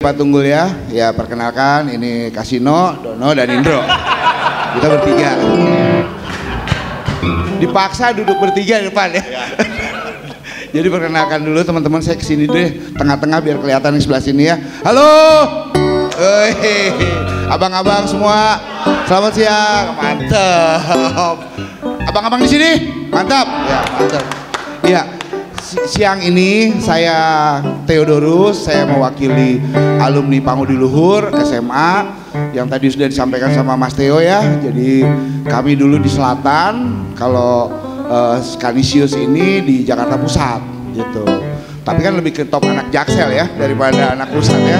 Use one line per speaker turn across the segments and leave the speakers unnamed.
Pak Tunggul ya. Ya perkenalkan ini Kasino, Dono dan Indro. Kita bertiga. Dipaksa duduk bertiga di depan ya. Jadi perkenalkan dulu teman-teman, saya kesini deh tengah-tengah biar kelihatan di sebelah sini ya. Halo, abang-abang semua, selamat siang, mantap. Abang-abang di sini, mantap, ya mantap. Iya, siang ini saya Theodorus, saya mewakili alumni Pangudi Luhur SMA yang tadi sudah disampaikan sama Mas Theo ya. Jadi kami dulu di selatan, kalau Canisius ini di Jakarta Pusat gitu. Tapi kan lebih ke top anak Jaksel ya daripada anak pusat ya.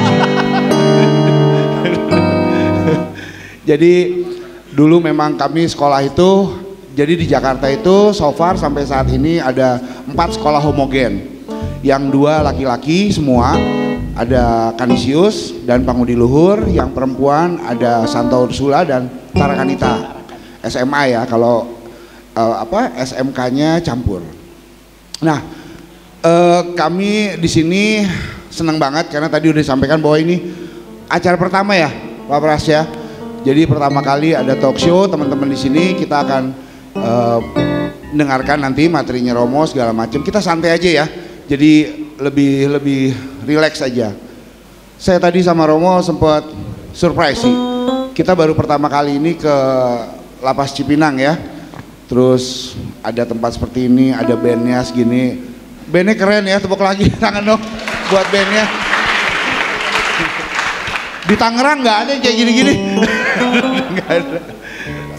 Jadi dulu memang kami sekolah itu, jadi di Jakarta itu so far sampai saat ini ada 4 sekolah homogen. Yang 2 laki-laki semua, ada Canisius dan Pangudi Luhur. Yang perempuan ada Santa Ursula dan Tarakanita. SMA ya, kalau SMK-nya campur. Nah, kami di sini senang banget karena tadi udah disampaikan bahwa ini acara pertama ya, Pak Pras ya. Jadi pertama kali ada talk show, teman-teman di sini kita akan dengarkan nanti materinya Romo segala macam. Kita santai aja ya. Jadi lebih relax aja. Saya tadi sama Romo sempat surprise sih. Kita baru pertama kali ini ke Lapas Cipinang ya. Terus ada tempat seperti ini, ada bandnya segini. Bandnya keren ya, tepuk lagi tangan dong buat bandnya. Di Tangerang nggak ada yang kayak gini-gini. Nggak ada.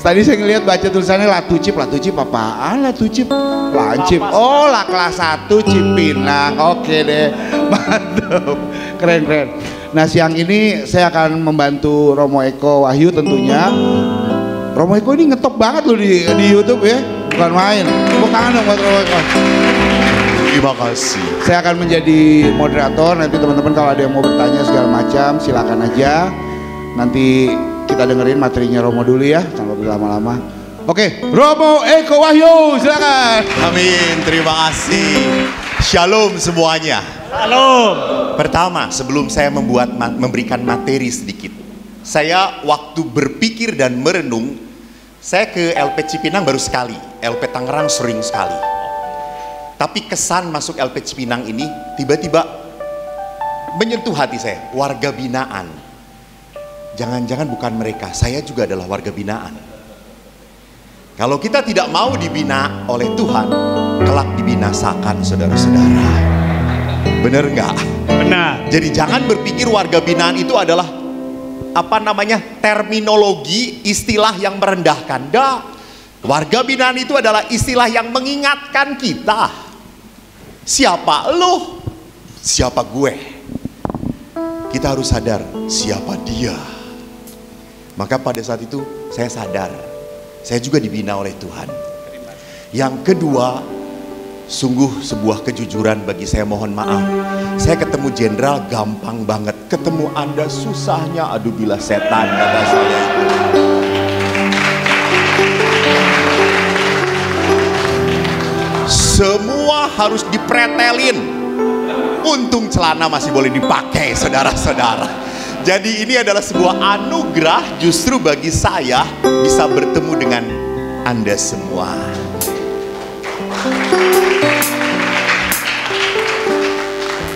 Tadi saya ngeliat baca tulisannya Latucip apaan Latucip? Lancip, oh lah kelas 1 Cipinang, oke deh, mantap, keren. Nah siang ini saya akan membantu Romo Eko Wahyu tentunya. Romo Eko ini ngetop banget loh di YouTube ya, bukan main. Tepuk tangan dong buat Romo Eko.
Terima kasih. Saya
akan menjadi moderator, nanti teman-teman kalau ada yang mau bertanya segala macam silakan aja. Nanti kita dengerin materinya Romo dulu ya, jangan berlama-lama. Oke, Romo Eko Wahyu silakan.
Amin, terima kasih. Shalom semuanya.
Shalom.
Pertama, sebelum saya memberikan materi sedikit, saya waktu berpikir dan merenung. Saya ke LP Cipinang baru sekali, LP Tangerang sering sekali. Tapi kesan masuk LP Cipinang ini tiba-tiba menyentuh hati saya, warga binaan. Jangan-jangan bukan mereka, saya juga adalah warga binaan. Kalau kita tidak mau dibina oleh Tuhan, kelak dibinasakan saudara-saudara. Bener nggak?
Benar.
Jadi jangan berpikir warga binaan itu adalah terminologi istilah yang merendahkan. Dah, warga binaan itu adalah istilah yang mengingatkan kita, siapa lo, siapa gue. Kita harus sadar siapa dia. Maka pada saat itu saya sadar, saya juga dibina oleh Tuhan. Yang kedua, sungguh sebuah kejujuran bagi saya, mohon maaf. Saya ketemu jenderal gampang banget, ketemu Anda susahnya, aduh bila setan kata saya. Semua harus dipretelin. Untung celana masih boleh dipakai saudara-saudara. Jadi ini adalah sebuah anugerah justru bagi saya bisa bertemu dengan Anda semua.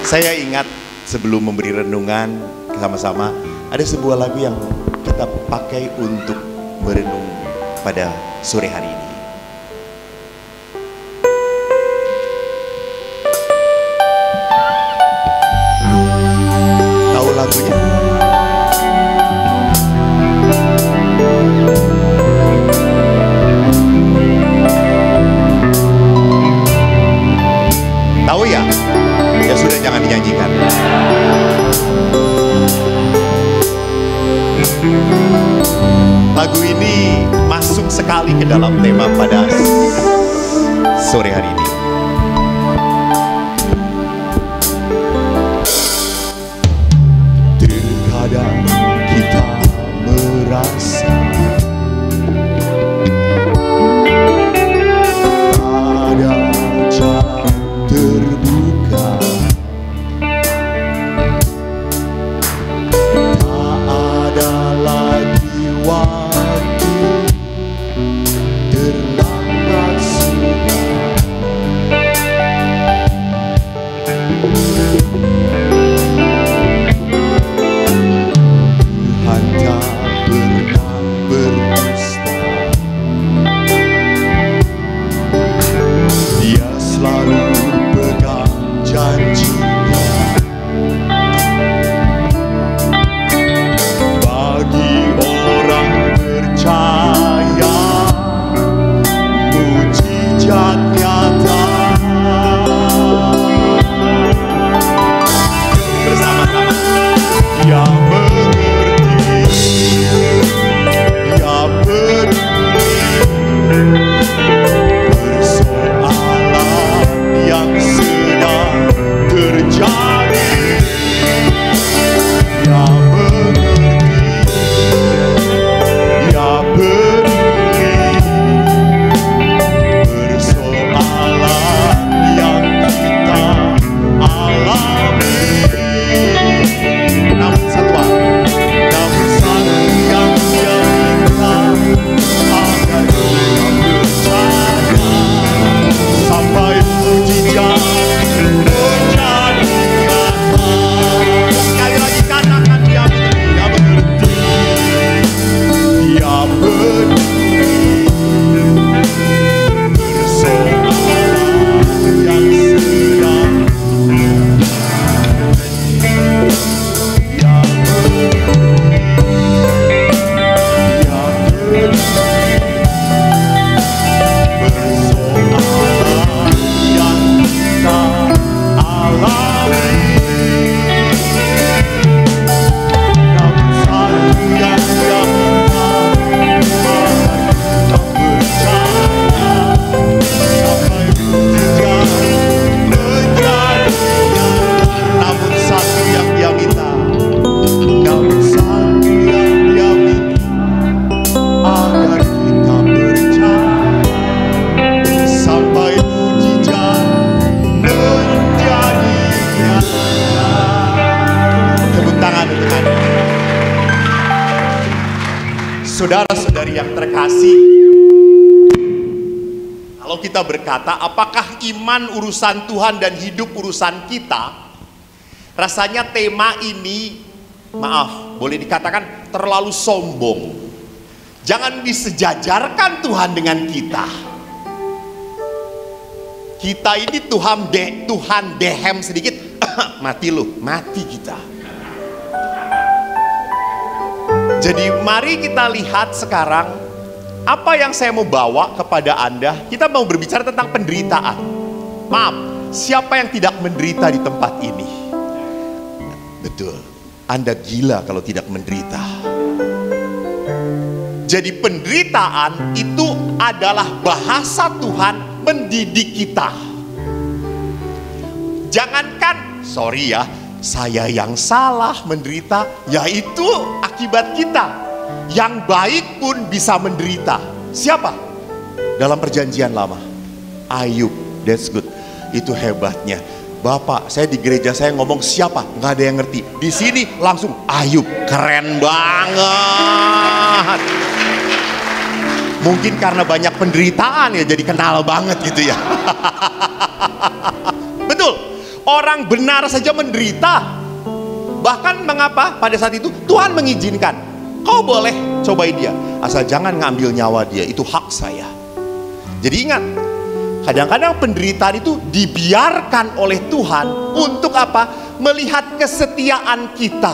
Saya ingat sebelum memberi renungan sama-sama, ada sebuah lagu yang kita pakai untuk merenung pada sore hari ini. Tahu lagunya? Tahu ya? Ya sudah, jangan dinyanyikan. Lagu ini masuk sekali ke dalam tema pada sore hari ini. Terkadang kita merasa ada jalan terbuka, selalu pegang janjinya. Bagi orang percaya, mujizat nyata. Bersama-sama. Dia mengerti, dia peduli persoalan yang sedang terjadi. Dia mengerti, dia peduli persoalan yang kita alami. Namun satu hal, namun satu yang dia minta, agar kita percaya sampai mujizat menjadi nyata. Sekali lagi katakan, dia mengerti, dia peduli persoalan yang sedang. Dia persoalan yang kita alami. Namun satu yang dia minta, agar kita percaya sampai mujizat menjadi nyata. Namun satu yang dia minta, namun satu yang dia minta, agar kita percaya sampai mujizat menjadi nyata. Tepuk tangan untuk Anda. Saudara-saudari yang terkasih, kalau kita berkata apakah iman urusan Tuhan dan hidup urusan kita, rasanya tema ini, maaf, boleh dikatakan terlalu sombong. Jangan disejajarkan Tuhan dengan kita. Kita ini Tuhan dehem sedikit, mati lu, mati kita. Jadi mari kita lihat sekarang apa yang saya mau bawa kepada Anda. Kita mau berbicara tentang penderitaan. Maaf, siapa yang tidak menderita di tempat ini? Betul, Anda gila kalau tidak menderita. Jadi penderitaan itu adalah bahasa Tuhan mendidik kita. Jangankan, sorry ya, saya yang salah menderita, yaitu akibat kita. Yang baik pun bisa menderita. Siapa? Dalam perjanjian lama, Ayub. That's good. Itu hebatnya. Bapak, saya di gereja saya ngomong siapa? Nggak ada yang ngerti. Di sini langsung Ayub. Keren banget. Mungkin karena banyak penderitaan ya, jadi kenal banget gitu ya. Betul. Orang benar saja menderita. Bahkan mengapa pada saat itu Tuhan mengizinkan. Kau boleh cobain dia, asal jangan ngambil nyawa dia, itu hak saya. Jadi ingat, kadang-kadang penderitaan itu dibiarkan oleh Tuhan untuk apa? Melihat kesetiaan kita.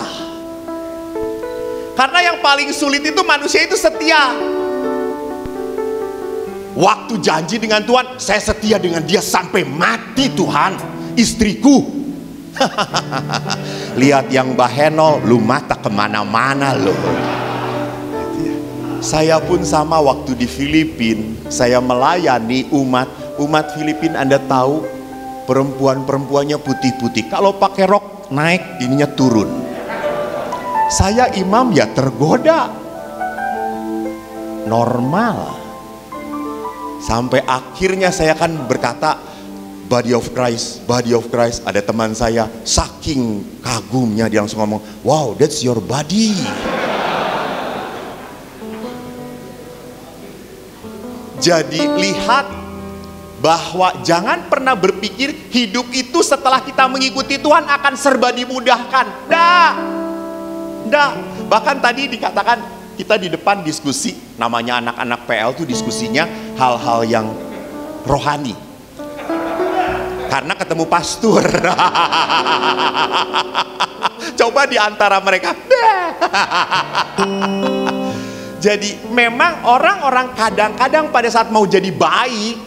Karena yang paling sulit itu manusia itu setia. Waktu janji dengan Tuhan, saya setia dengan dia sampai mati Tuhan, istriku. Lihat yang Bahenol, lu mata kemana-mana lo. Saya pun sama waktu di Filipina, saya melayani umat Filipina. Anda tahu perempuan-perempuannya putih-putih. Kalau pakai rok naik, ininya turun. Saya imam ya tergoda. Normal. Sampai akhirnya saya kan berkata, body of Christ, body of Christ. Ada teman saya, saking kagumnya dia langsung ngomong, wow, that's your body. Jadi lihat bahwa jangan pernah berpikir hidup itu setelah kita mengikuti Tuhan akan serba dimudahkan. Dah. Bahkan tadi dikatakan kita di depan diskusi, namanya anak-anak PL tuh diskusinya hal-hal yang rohani. Karena ketemu pastor. Coba di antara mereka. Jadi memang orang-orang kadang-kadang pada saat mau jadi baik,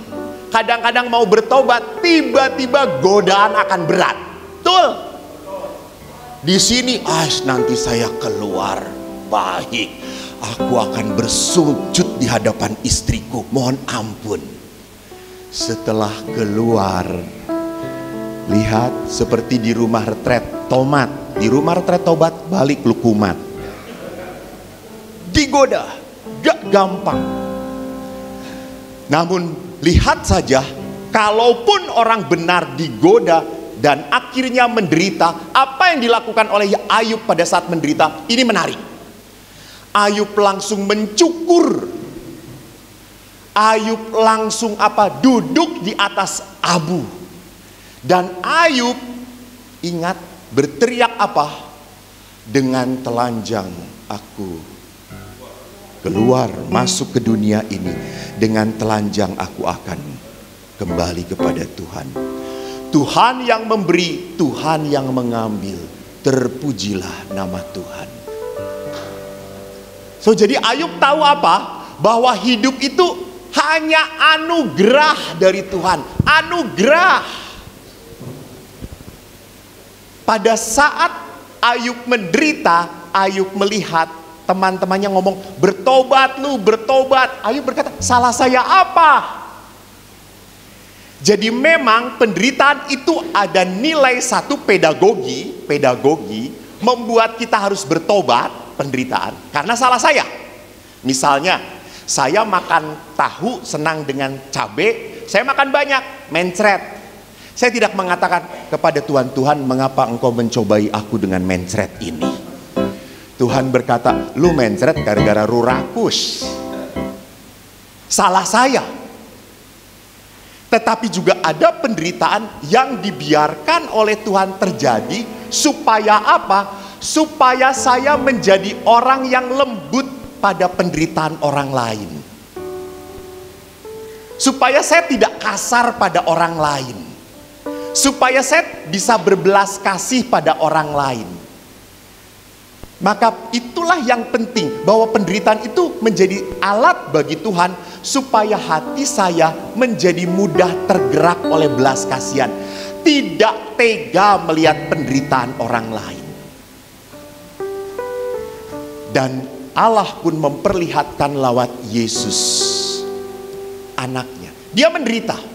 kadang-kadang mau bertobat, tiba-tiba godaan akan berat. Betul? Di sini, nanti saya keluar baik, aku akan bersujud di hadapan istriku, mohon ampun. Setelah keluar, lihat seperti di rumah retret tomat, di rumah retret tobat balik lu kumat. Digoda, gak gampang. Namun lihat saja, kalaupun orang benar digoda dan akhirnya menderita, apa yang dilakukan oleh Ayub pada saat menderita? Ini menarik. Ayub langsung mencukur. Ayub langsung duduk di atas abu. Dan Ayub ingat berteriak dengan telanjang aku keluar masuk ke dunia ini, dengan telanjang aku akan kembali kepada Tuhan. Tuhan yang memberi, Tuhan yang mengambil, terpujilah nama Tuhan. Jadi Ayub tahu bahwa hidup itu hanya anugerah dari Tuhan, anugerah. Pada saat Ayub menderita, Ayub melihat teman-temannya ngomong, bertobat lu, bertobat. Ayub berkata, salah saya apa? Jadi memang penderitaan itu ada nilai satu pedagogi membuat kita harus bertobat penderitaan karena salah saya. Misalnya, saya makan tahu senang dengan cabai, saya makan banyak, mencret. Saya tidak mengatakan kepada Tuhan, Tuhan mengapa engkau mencobai aku dengan mencret ini? Tuhan berkata, lu mencret gara-gara lu rakus. Salah saya. Tetapi juga ada penderitaan yang dibiarkan oleh Tuhan terjadi supaya supaya saya menjadi orang yang lembut pada penderitaan orang lain. Supaya saya tidak kasar pada orang lain. Supaya saya bisa berbelas kasih pada orang lain. Maka itulah yang penting, bahwa penderitaan itu menjadi alat bagi Tuhan supaya hati saya menjadi mudah tergerak oleh belas kasihan, tidak tega melihat penderitaan orang lain. Dan Allah pun memperlihatkan lewat Yesus, anaknya. Dia menderita.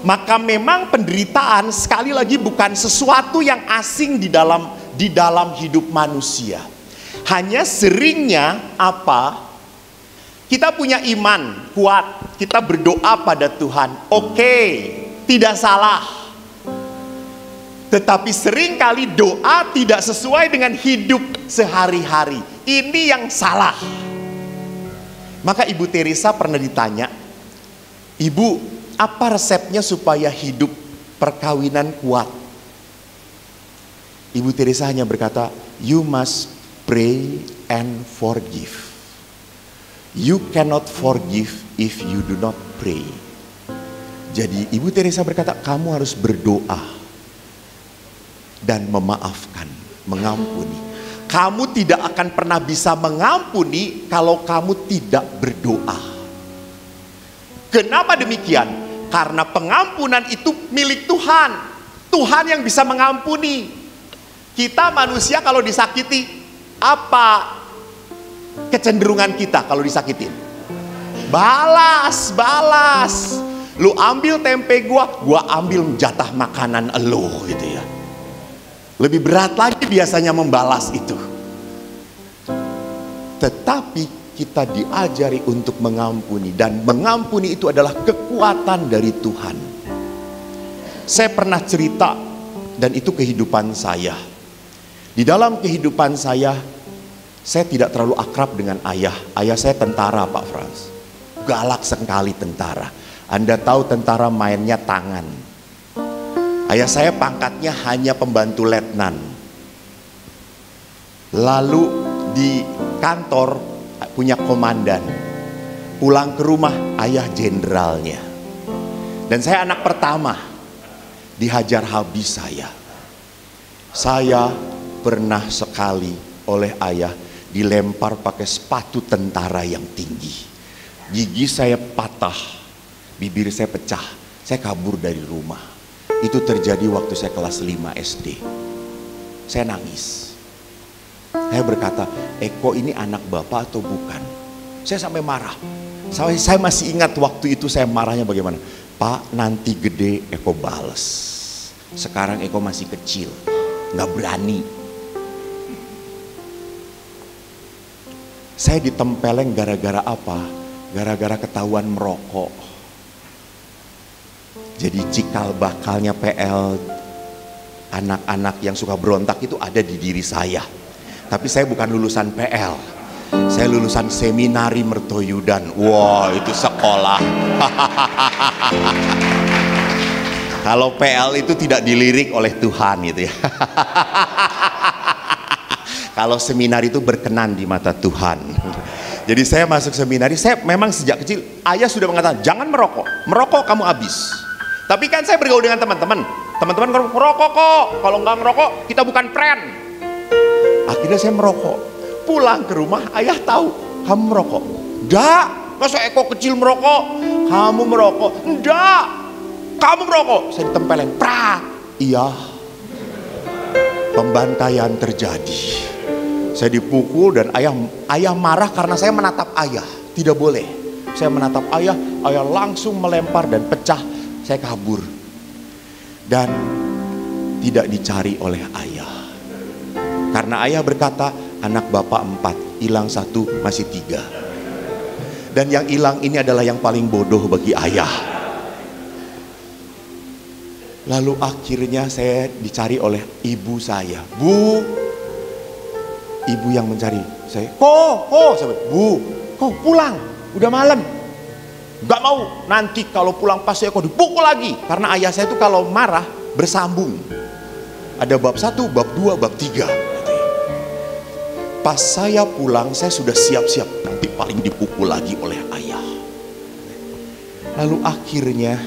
Maka memang penderitaan sekali lagi bukan sesuatu yang asing di dalam hidup manusia. Hanya seringnya kita punya iman kuat, kita berdoa pada Tuhan, oke, tidak salah. Tetapi seringkali doa tidak sesuai dengan hidup sehari-hari. Ini yang salah. Maka Ibu Teresa pernah ditanya, Ibu, apa resepnya supaya hidup perkawinan kuat? Ibu Teresa hanya berkata, you must pray and forgive. You cannot forgive if you do not pray. Jadi Ibu Teresa berkata, kamu harus berdoa dan memaafkan, mengampuni. Kamu tidak akan pernah bisa mengampuni kalau kamu tidak berdoa. Kenapa demikian? Karena pengampunan itu milik Tuhan. Tuhan yang bisa mengampuni. Kita manusia kalau disakiti, apa kecenderungan kita kalau disakitin? Balas. Lu ambil tempe gua ambil jatah makanan elu gitu ya. Lebih berat lagi biasanya membalas itu. Tetapi kita diajari untuk mengampuni, dan mengampuni itu adalah kekuatan dari Tuhan. Saya pernah cerita, dan itu kehidupan saya. Di dalam kehidupan saya tidak terlalu akrab dengan ayah. Ayah saya tentara, Pak Frans. Galak sekali tentara. Anda tahu tentara mainnya tangan. Ayah saya pangkatnya hanya pembantu letnan. Lalu di kantor punya komandan. Pulang ke rumah ayah jenderalnya. Dan saya anak pertama. dihajar habis saya. Saya pernah sekali oleh ayah dilempar pakai sepatu tentara yang tinggi. Gigi saya patah, bibir saya pecah, saya kabur dari rumah. Itu terjadi waktu saya kelas 5 SD. Saya nangis. Saya berkata, Eko ini anak bapak atau bukan? Saya sampai marah. Saya masih ingat waktu itu saya marahnya bagaimana. Pak, nanti gede Eko bales. Sekarang Eko masih kecil, gak berani. Saya ditempeleng gara-gara apa? Gara-gara ketahuan merokok. Jadi cikal bakalnya PL anak-anak yang suka berontak itu ada di diri saya. Tapi saya bukan lulusan PL. Saya lulusan Seminari Mertoyudan. Wah, itu sekolah. Kalau PL itu tidak dilirik oleh Tuhan gitu ya. Kalau seminari itu berkenan di mata Tuhan. Jadi saya masuk seminari, saya memang sejak kecil ayah sudah mengatakan jangan merokok, merokok kamu habis. Tapi kan saya bergaul dengan teman-teman, teman-teman merokok kok, kalau nggak merokok kita bukan friend. Akhirnya saya merokok, pulang ke rumah ayah tahu kamu merokok. Enggak, masa Eko kecil merokok, kamu merokok. Enggak, kamu merokok. Saya ditempelin, prak. Iya, pembantaian terjadi. Saya dipukul dan ayah marah karena saya menatap ayah. Tidak boleh. Saya menatap ayah langsung melempar dan pecah. Saya kabur. Dan tidak dicari oleh ayah. Karena ayah berkata, anak bapak 4, hilang 1 masih 3. Dan yang hilang ini adalah yang paling bodoh bagi ayah. Lalu akhirnya saya dicari oleh ibu saya. Bu, ibu yang mencari saya. Bu, pulang, udah malam. Gak mau, nanti kalau pulang pas saya dipukul lagi. Karena ayah saya itu kalau marah bersambung. Ada bab 1, bab 2, bab 3. Pas saya pulang, saya sudah siap-siap. Nanti paling dipukul lagi oleh ayah. Lalu akhirnya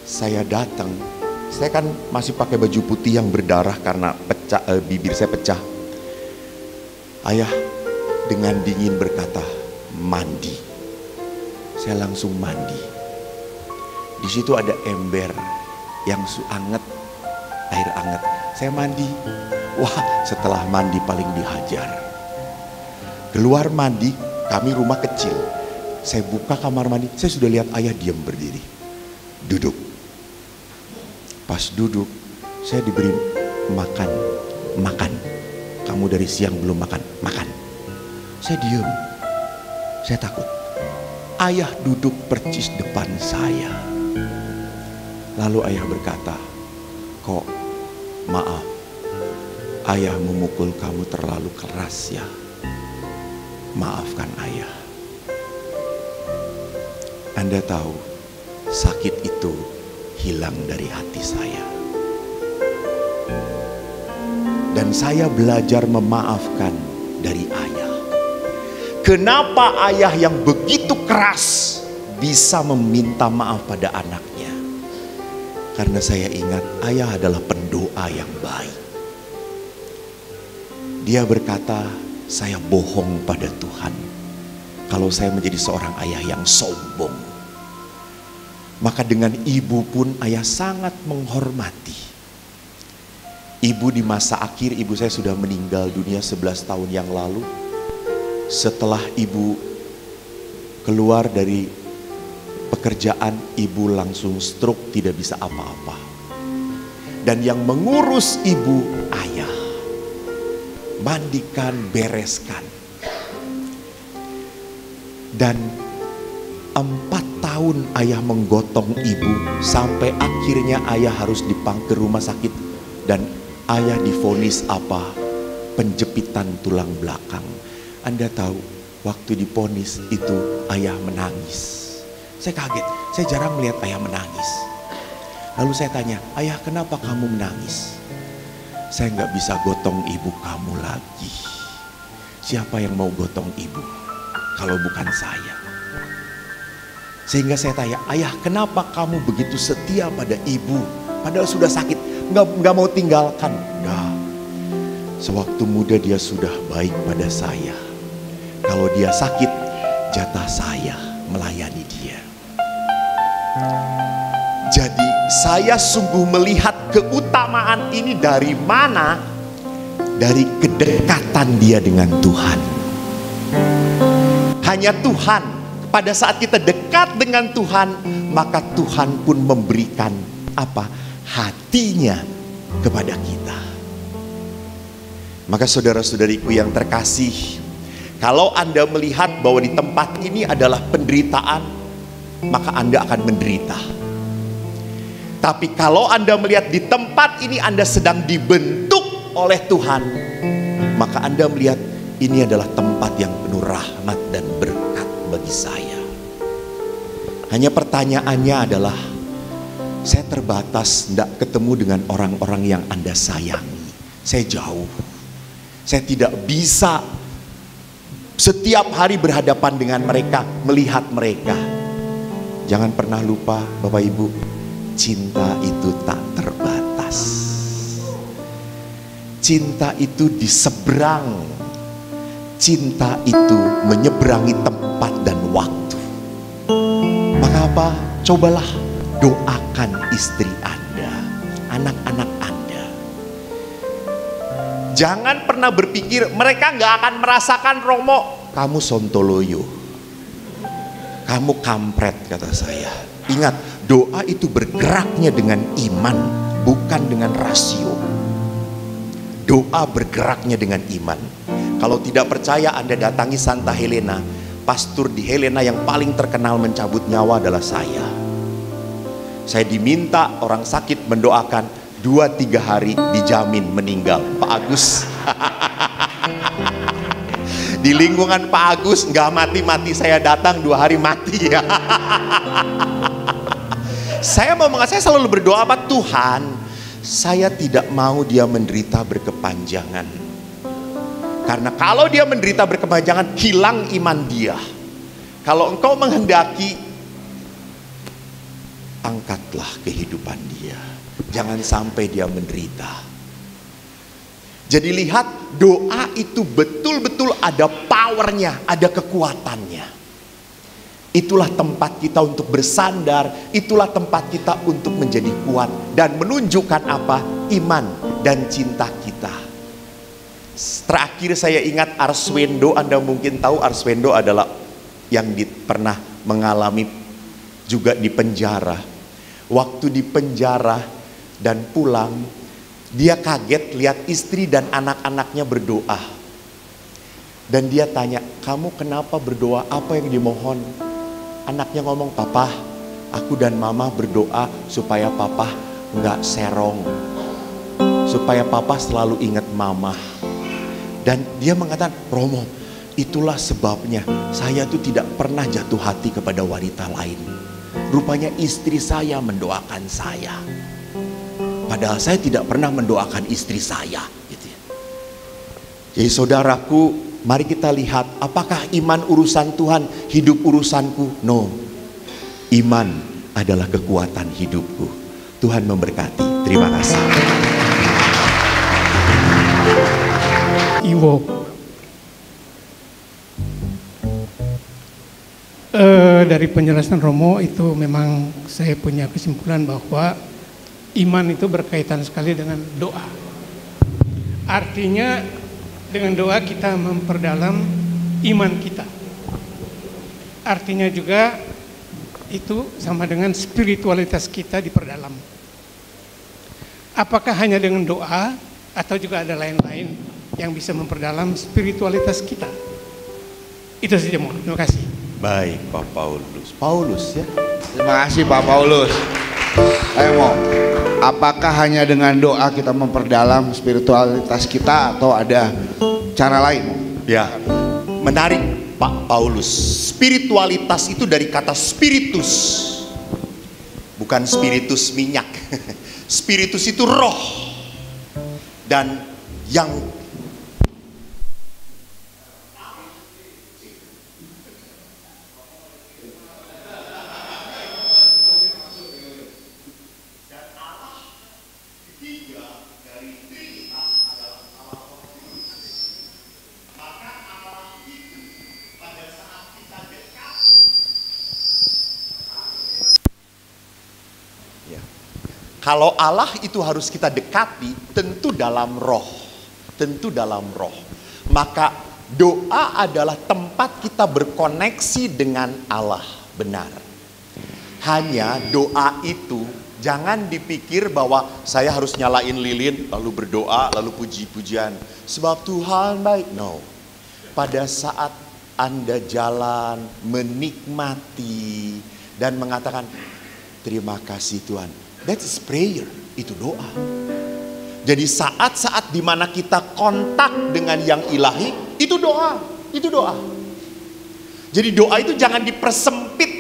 saya datang. Saya kan masih pakai baju putih yang berdarah karena bibir saya pecah. Ayah dengan dingin berkata, mandi. Saya langsung mandi. Di situ ada ember yang anget, air anget. Saya mandi. Wah, setelah mandi paling dihajar. Keluar mandi, kami rumah kecil. Saya buka kamar mandi, saya sudah lihat ayah diam berdiri. Duduk. Pas duduk, saya diberi makan. Kamu dari siang belum makan. Saya diam. Saya takut. Ayah duduk percis depan saya. Lalu ayah berkata, kok maaf, ayah memukul kamu terlalu keras ya. Maafkan ayah. Anda tahu, sakit itu hilang dari hati saya. Dan saya belajar memaafkan dari ayah. Kenapa ayah yang begitu keras bisa meminta maaf pada anaknya? Karena saya ingat ayah adalah pendoa yang baik. Dia berkata, saya bohong pada Tuhan kalau saya menjadi seorang ayah yang sombong. Maka dengan ibu pun ayah sangat menghormati. Ibu di masa akhir, ibu saya sudah meninggal dunia 11 tahun yang lalu. Setelah ibu keluar dari pekerjaan, ibu langsung stroke, tidak bisa apa-apa. Dan yang mengurus ibu ayah. Mandikan, bereskan. Dan 4 tahun ayah menggotong ibu sampai akhirnya ayah harus ke rumah sakit dan ayah divonis apa? Penjepitan tulang belakang. Anda tahu waktu divonis itu ayah menangis. Saya kaget, saya jarang melihat ayah menangis. Lalu saya tanya, ayah kenapa kamu menangis? Saya nggak bisa gotong ibu kamu lagi. Siapa yang mau gotong ibu kalau bukan saya? Sehingga saya tanya, ayah kenapa kamu begitu setia pada ibu padahal sudah sakit, nggak mau tinggalkan. Enggak. Sewaktu muda dia sudah baik pada saya. Kalau dia sakit, jatah saya melayani dia. Jadi saya sungguh melihat keutamaan ini dari mana? Dari kedekatan dia dengan Tuhan. Hanya Tuhan, pada saat kita dekat dengan Tuhan, maka Tuhan pun memberikan apa? Hatinya kepada kita. Maka saudara-saudariku yang terkasih, kalau Anda melihat bahwa di tempat ini adalah penderitaan, maka Anda akan menderita. Tapi kalau Anda melihat di tempat ini Anda sedang dibentuk oleh Tuhan, maka Anda melihat ini adalah tempat yang penuh rahmat dan berkat bagi saya. Hanya pertanyaannya adalah, saya terbatas tidak ketemu dengan orang-orang yang Anda sayangi. Saya jauh. Saya tidak bisa setiap hari berhadapan dengan mereka, melihat mereka. Jangan pernah lupa Bapak Ibu, cinta itu tak terbatas. Cinta itu diseberang. Cinta itu menyeberangi tempat dan waktu. Maka apa? Cobalah doakan istri Anda, anak-anak Anda. Jangan pernah berpikir mereka nggak akan merasakan Romo. Kamu sontoloyo, kamu kampret, kata saya. Ingat, doa itu bergeraknya dengan iman, bukan dengan rasio. Doa bergeraknya dengan iman. Kalau tidak percaya, Anda datangi Santa Helena. Pastor di Helena yang paling terkenal mencabut nyawa adalah saya. Saya diminta orang sakit mendoakan, 2-3 hari dijamin meninggal. Pak Agus. Di lingkungan Pak Agus nggak mati-mati, saya datang 2 hari mati. Saya selalu berdoa, apa? Tuhan, saya tidak mau dia menderita berkepanjangan. Karena kalau dia menderita berkepanjangan, hilang iman dia. Kalau Engkau menghendaki, angkatlah kehidupan dia. Jangan sampai dia menderita. Jadi lihat, doa itu betul-betul ada powernya, ada kekuatannya. Itulah tempat kita untuk bersandar, itulah tempat kita untuk menjadi kuat dan menunjukkan apa? Iman dan cinta kita. Terakhir saya ingat Arswendo. Anda mungkin tahu Arswendo adalah yang pernah mengalami juga di penjara. Waktu di penjara dan pulang, dia kaget lihat istri dan anak-anaknya berdoa. Dan dia tanya, kamu kenapa berdoa? Apa yang dimohon? Anaknya ngomong, papa, aku dan mama berdoa supaya papa nggak serong, supaya papa selalu ingat mama. Dan dia mengatakan, Romo, itulah sebabnya saya tuh tidak pernah jatuh hati kepada wanita lain. Rupanya istri saya mendoakan saya, padahal saya tidak pernah mendoakan istri saya, gitu ya. Jadi saudaraku, mari kita lihat, apakah iman urusan Tuhan, hidup urusanku? No. Iman adalah kekuatan hidupku. Tuhan memberkati. Terima kasih.
Iwo. Dari penjelasan Romo itu memang saya punya kesimpulan bahwa iman itu berkaitan sekali dengan doa. Artinya dengan doa kita memperdalam iman kita. Artinya juga itu sama dengan spiritualitas kita diperdalam. Apakah hanya dengan doa atau juga ada lain-lain yang bisa memperdalam spiritualitas kita? Itu saja, Mo. Terima kasih.
Baik, Pak Paulus. Paulus ya.
Terima kasih Pak Paulus. Ayo Mo, apakah hanya dengan doa kita memperdalam spiritualitas kita atau ada cara lain, Mo?
Ya, menarik Pak Paulus. Spiritualitas itu dari kata spiritus, bukan spiritus minyak. Spiritus itu roh. Dan yang Kalau Allah itu harus kita dekati, tentu dalam roh. Tentu dalam roh. Maka doa adalah tempat kita berkoneksi dengan Allah. Benar. Hanya doa itu jangan dipikir bahwa saya harus nyalain lilin, lalu berdoa, lalu puji-pujian. Sebab Tuhan baik. No. Pada saat Anda jalan, menikmati, dan mengatakan, terima kasih Tuhan. That is prayer. Itu doa. Jadi saat-saat dimana kita kontak dengan yang ilahi, itu doa. Itu doa. Jadi doa itu jangan dipersempit.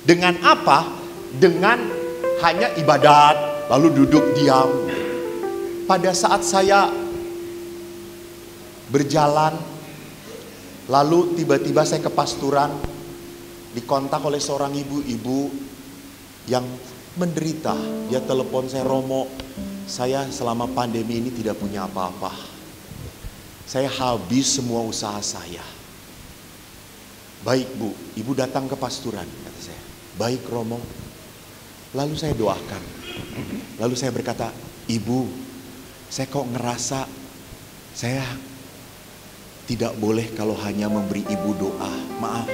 Dengan apa? Dengan hanya ibadat, lalu duduk diam. Pada saat saya berjalan, lalu tiba-tiba saya ke pasturan, dikontak oleh seorang ibu-ibu yang menderita. Dia telepon saya, Romo, saya selama pandemi ini tidak punya apa-apa. Saya habis semua usaha saya. Baik Bu, Ibu datang ke pasturan, kata saya. Baik Romo. Lalu saya doakan. Lalu saya berkata, Ibu, saya kok ngerasa saya tidak boleh kalau hanya memberi Ibu doa. Maaf.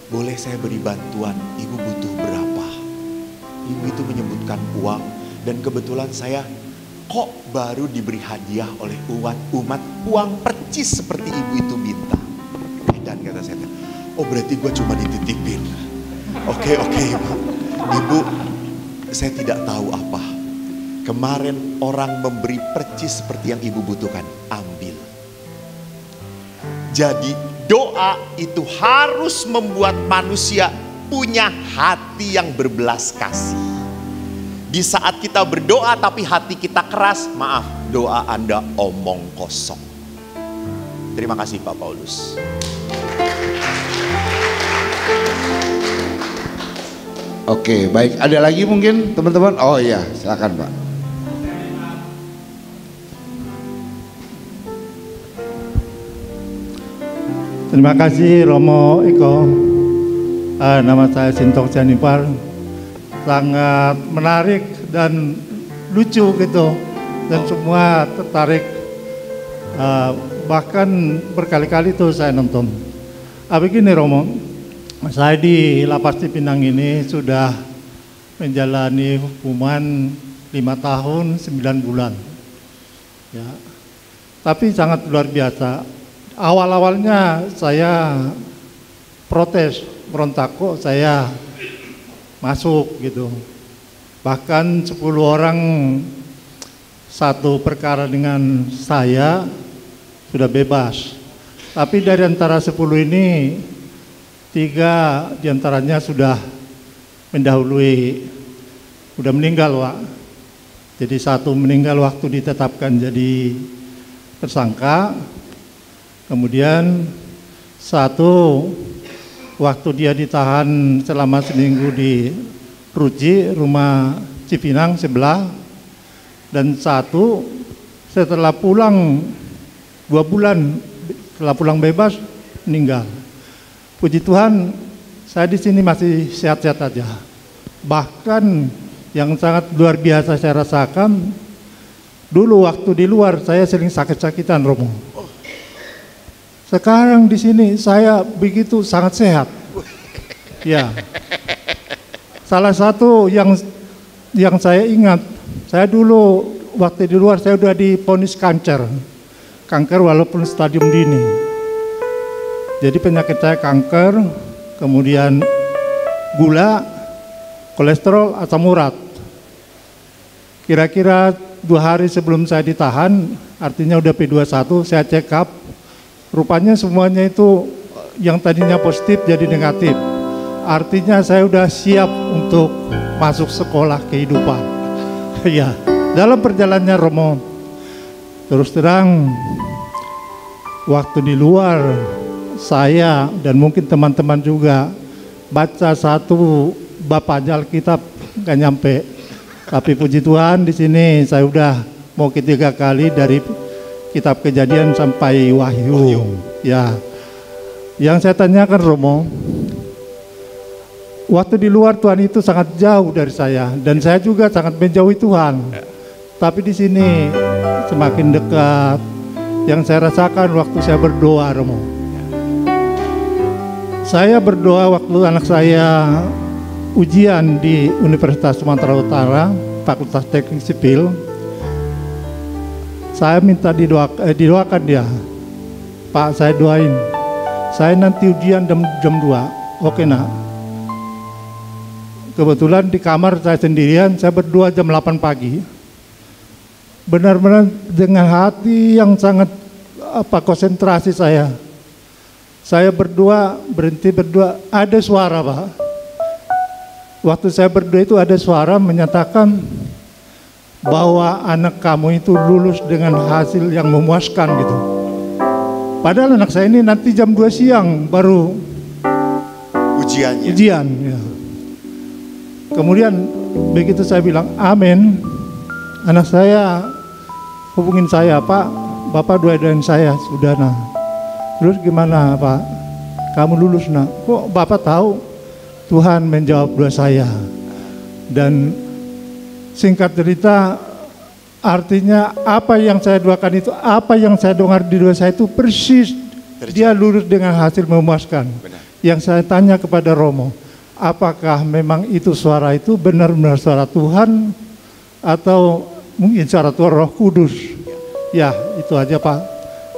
Boleh saya beri bantuan, Ibu butuh berapa? Ibu itu menyebutkan uang. Dan kebetulan saya kok baru diberi hadiah oleh umat uang percis seperti Ibu itu minta. Dan kata saya, oh berarti gue cuma dititipin. Oke Ibu. Ibu, saya tidak tahu apa. Kemarin orang memberi percis seperti yang Ibu butuhkan. Ambil. Jadi doa itu harus membuat manusia punya hati yang berbelas kasih. Di saat kita berdoa tapi hati kita keras, maaf, doa Anda omong kosong. Terima kasih Pak Paulus.
Oke, baik. Ada lagi mungkin teman-teman? Oh iya, silakan Pak.
Terima kasih Romo Eko. Nama saya Sintong Janipar. Sangat menarik dan lucu gitu. Dan semua tertarik. Bahkan berkali-kali tuh saya nonton. Begini Romo, saya di Lapas Cipinang ini sudah menjalani hukuman 5 tahun 9 bulan. Ya. Tapi sangat luar biasa. Awal-awalnya saya protes, berontak, kok saya masuk gitu. Bahkan 10 orang satu perkara dengan saya sudah bebas. Tapi dari antara 10 ini 3 diantaranya sudah mendahului, sudah meninggal Pak. Jadi 1 meninggal waktu ditetapkan jadi tersangka. Kemudian 1 waktu dia ditahan selama seminggu di Ruji, rumah Cipinang sebelah. Dan 1 setelah pulang 2 bulan, setelah pulang bebas, meninggal. Puji Tuhan, saya di sini masih sehat-sehat aja. Bahkan yang sangat luar biasa saya rasakan, dulu waktu di luar saya sering sakit-sakitan Romo. Sekarang di sini saya begitu sangat sehat. Ya. Salah satu yang saya ingat, saya dulu waktu di luar saya udah divonis kanker. Kanker walaupun stadium dini. Jadi penyakit saya kanker, kemudian gula, kolesterol, asam urat. Kira-kira 2 hari sebelum saya ditahan, artinya udah P21, saya check up. Rupanya semuanya itu yang tadinya positif jadi negatif. Artinya saya udah siap untuk masuk sekolah kehidupan. Ya, dalam perjalanannya Romo, terus terang waktu di luar saya dan mungkin teman-teman juga baca 1 bab aja Alkitab nggak nyampe. Tapi puji Tuhan di sini saya udah mau 3 kali dari Kitab Kejadian sampai Wahyu. Ya. Yang saya tanyakan Romo, waktu di luar Tuhan itu sangat jauh dari saya dan saya juga sangat menjauhi Tuhan. Tapi di sini semakin dekat. Yang saya rasakan waktu saya berdoa, Romo. Saya berdoa waktu anak saya ujian di Universitas Sumatera Utara, Fakultas Teknik Sipil. Saya minta didoakan dia. Pak, saya doain. Saya nanti ujian jam 2. Oke, nak. Kebetulan di kamar saya sendirian, saya berdoa jam 8 pagi. Benar-benar dengan hati yang sangat konsentrasi saya. Saya berdoa, berhenti berdoa, ada suara, Pak. Waktu saya berdoa itu ada suara menyatakan bahwa anak kamu itu lulus dengan hasil yang memuaskan gitu. Padahal anak saya ini nanti jam 2 siang baru
Ujiannya.
ujian. Ya. Kemudian begitu saya bilang amin, anak saya hubungin saya, Pak, Bapak doain saya sudah, nah. Terus gimana, Pak? Kamu lulus, nak? Kok Bapak tahu? Tuhan menjawab doa saya. Dan singkat cerita, artinya apa yang saya doakan itu, apa yang saya dengar di doa saya itu persis terjadi. Dia lulus dengan hasil memuaskan.
Benar.
Yang saya tanya kepada Romo, apakah memang itu suara itu benar-benar suara Tuhan atau mungkin suara Tuhan Roh Kudus? Ya, itu aja, Pak.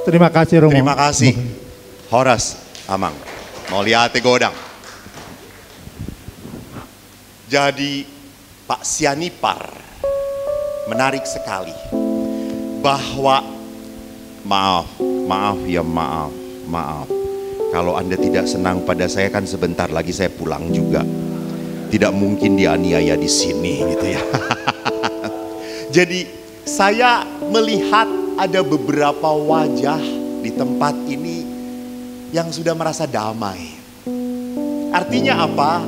Terima kasih, Romo.
Terima kasih. Horas, Amang. Mau lihat godang. Jadi Pak Sianipar menarik sekali bahwa maaf kalau Anda tidak senang pada saya, kan sebentar lagi saya pulang juga, tidak mungkin dianiaya di sini gitu ya. Jadi saya melihat ada beberapa wajah di tempat ini yang sudah merasa damai. Artinya apa?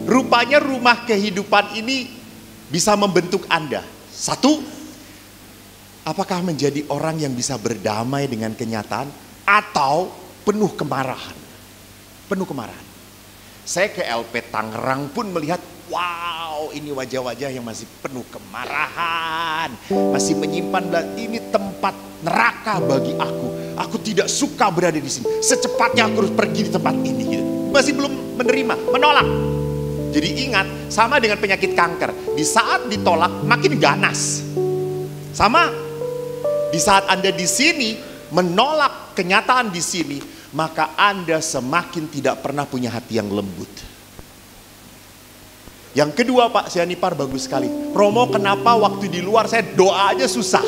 Rupanya rumah kehidupan ini bisa membentuk Anda. Satu, apakah menjadi orang yang bisa berdamai dengan kenyataan atau penuh kemarahan? Penuh kemarahan. Saya ke LP Tangerang pun melihat, wow, ini wajah-wajah yang masih penuh kemarahan, masih menyimpan, ini tempat neraka bagi aku. Aku tidak suka berada di sini. Secepatnya aku harus pergi di tempat ini. Gitu. Masih belum menerima, menolak. Jadi ingat, sama dengan penyakit kanker. Di saat ditolak, makin ganas. Sama, di saat Anda di sini menolak kenyataan di sini, maka Anda semakin tidak pernah punya hati yang lembut. Yang kedua, Pak Sianipar bagus sekali. Romo, kenapa waktu di luar saya doa aja susah,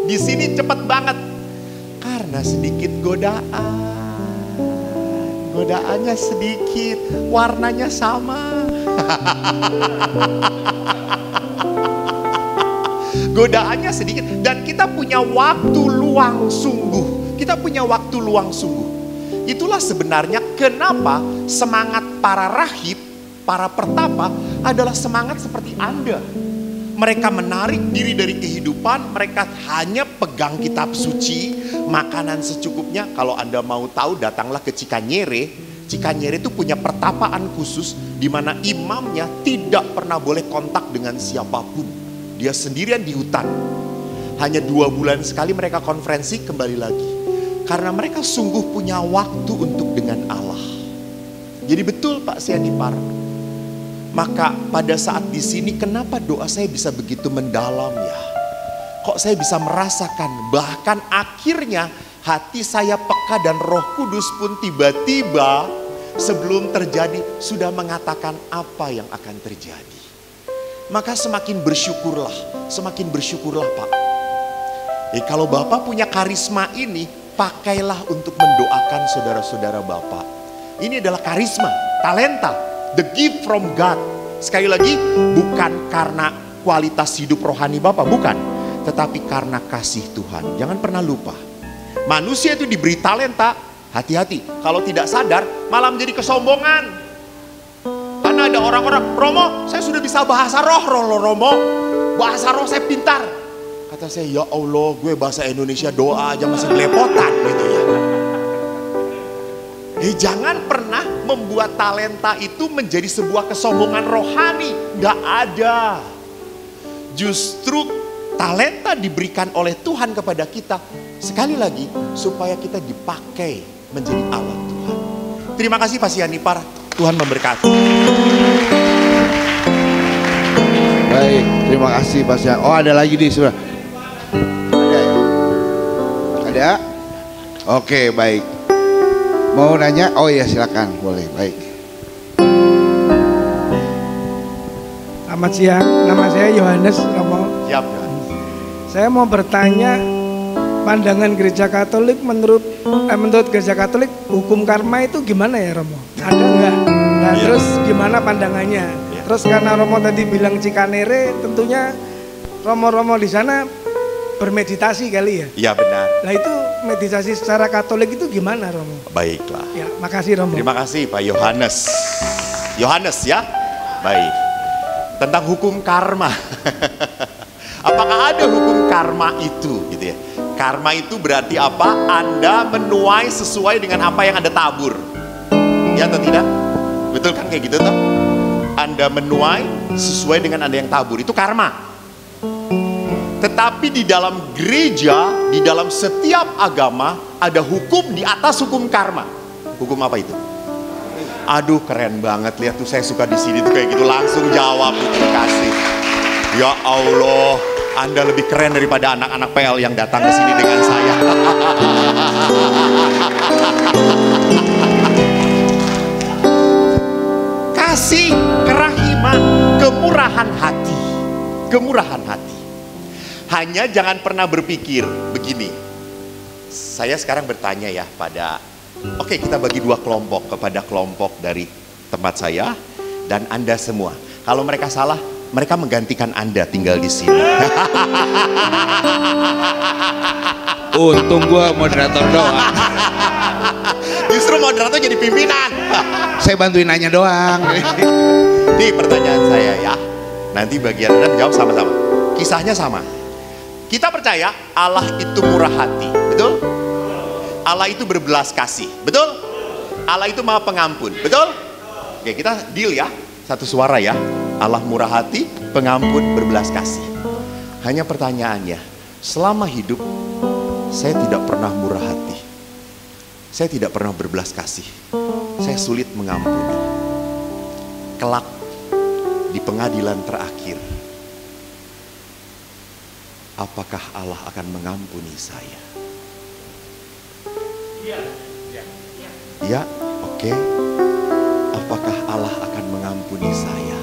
di sini cepet banget? Karena sedikit godaan. Godaannya sedikit, warnanya sama. Godaannya sedikit, dan kita punya waktu luang sungguh. Kita punya waktu luang sungguh. Itulah sebenarnya kenapa semangat para rahib, para pertapa adalah semangat seperti Anda. Mereka menarik diri dari kehidupan, mereka hanya pegang kitab suci, makanan secukupnya. Kalau Anda mau tahu, datanglah ke Cikanyere. Cikanyere itu punya pertapaan khusus di mana imamnya tidak pernah boleh kontak dengan siapapun. Dia sendirian di hutan. Hanya 2 bulan sekali mereka konferensi, kembali lagi. Karena mereka sungguh punya waktu untuk dengan Allah. Jadi betul Pak Sianipar. Maka pada saat di sini, kenapa doa saya bisa begitu mendalam ya? Kok saya bisa merasakan, bahkan akhirnya hati saya peka dan Roh Kudus pun tiba-tiba sebelum terjadi sudah mengatakan apa yang akan terjadi. Maka semakin bersyukurlah Pak. Kalau Bapak punya karisma ini, pakailah untuk mendoakan saudara-saudara Bapak. Ini adalah karisma, talenta, the gift from God. Sekali lagi, bukan karena kualitas hidup rohani Bapak, bukan. Tetapi karena kasih Tuhan. Jangan pernah lupa. Manusia itu diberi talenta, hati-hati. Kalau tidak sadar, malah menjadi kesombongan. Karena ada orang-orang, Romo, saya sudah bisa bahasa roh Romo. Bahasa roh saya pintar. Kata saya, ya Allah, gue bahasa Indonesia doa aja masih belepotan gitu ya. Jangan pernah membuat talenta itu menjadi sebuah kesombongan rohani. Nggak ada. Justru talenta diberikan oleh Tuhan kepada kita, sekali lagi, supaya kita dipakai menjadi alat Tuhan. Terima kasih Pak Sianipar, Tuhan memberkati.
Baik, terima kasih Pak Sian. Oh, ada lagi di sebelah. Ada ya? Ada? Oke, baik. Mau nanya? Oh iya, silakan, boleh. Baik.
Selamat siang, nama saya Yohanes Romo.
Siap.
Saya mau bertanya, pandangan Gereja Katolik menurut Gereja Katolik hukum karma itu gimana ya Romo? Ada nggak? Nah terus gimana pandangannya? Terus karena Romo tadi bilang Cikanere, tentunya Romo-Romo di sana bermeditasi kali ya?
Iya benar.
Nah itu meditasi secara Katolik itu gimana Romo?
Baiklah.
Ya, makasih Romo.
Terima kasih Pak Yohanes. Yohanes ya? Baik. Tentang hukum karma. Apakah ada hukum karma itu gitu ya? Karma itu berarti apa? Anda menuai sesuai dengan apa yang Anda tabur. Ya atau tidak? Betul kan kayak gitu toh? Anda menuai sesuai dengan Anda yang tabur. Itu karma. Tetapi di dalam gereja, di dalam setiap agama ada hukum di atas hukum karma. Hukum apa itu? Aduh keren banget, lihat tuh saya suka di sini tuh kayak gitu langsung jawab, terima kasih. Ya Allah, Anda lebih keren daripada anak-anak PL yang datang ke sini dengan saya. Kasih, kerahiman, kemurahan hati. Kemurahan hati. Hanya jangan pernah berpikir begini. Saya sekarang bertanya ya pada oke, kita bagi dua kelompok, kepada kelompok dari tempat saya dan Anda semua. Kalau mereka salah, mereka menggantikan Anda tinggal di sini.
Untung gua moderator doang.
Justru moderator jadi pimpinan.
Saya bantuin nanya doang.
Ini pertanyaan saya ya. Nanti bagian Anda menjawab sama-sama. Kisahnya sama. Kita percaya Allah itu murah hati, betul? Allah itu berbelas kasih, betul? Allah itu maha pengampun, betul? Oke, kita deal ya, satu suara ya. Allah murah hati, pengampun, berbelas kasih. Hanya pertanyaannya, selama hidup saya tidak pernah murah hati. Saya tidak pernah berbelas kasih. Saya sulit mengampuni. Kelak di pengadilan terakhir, apakah Allah akan mengampuni saya? Ya, oke. Apakah Allah akan mengampuni saya?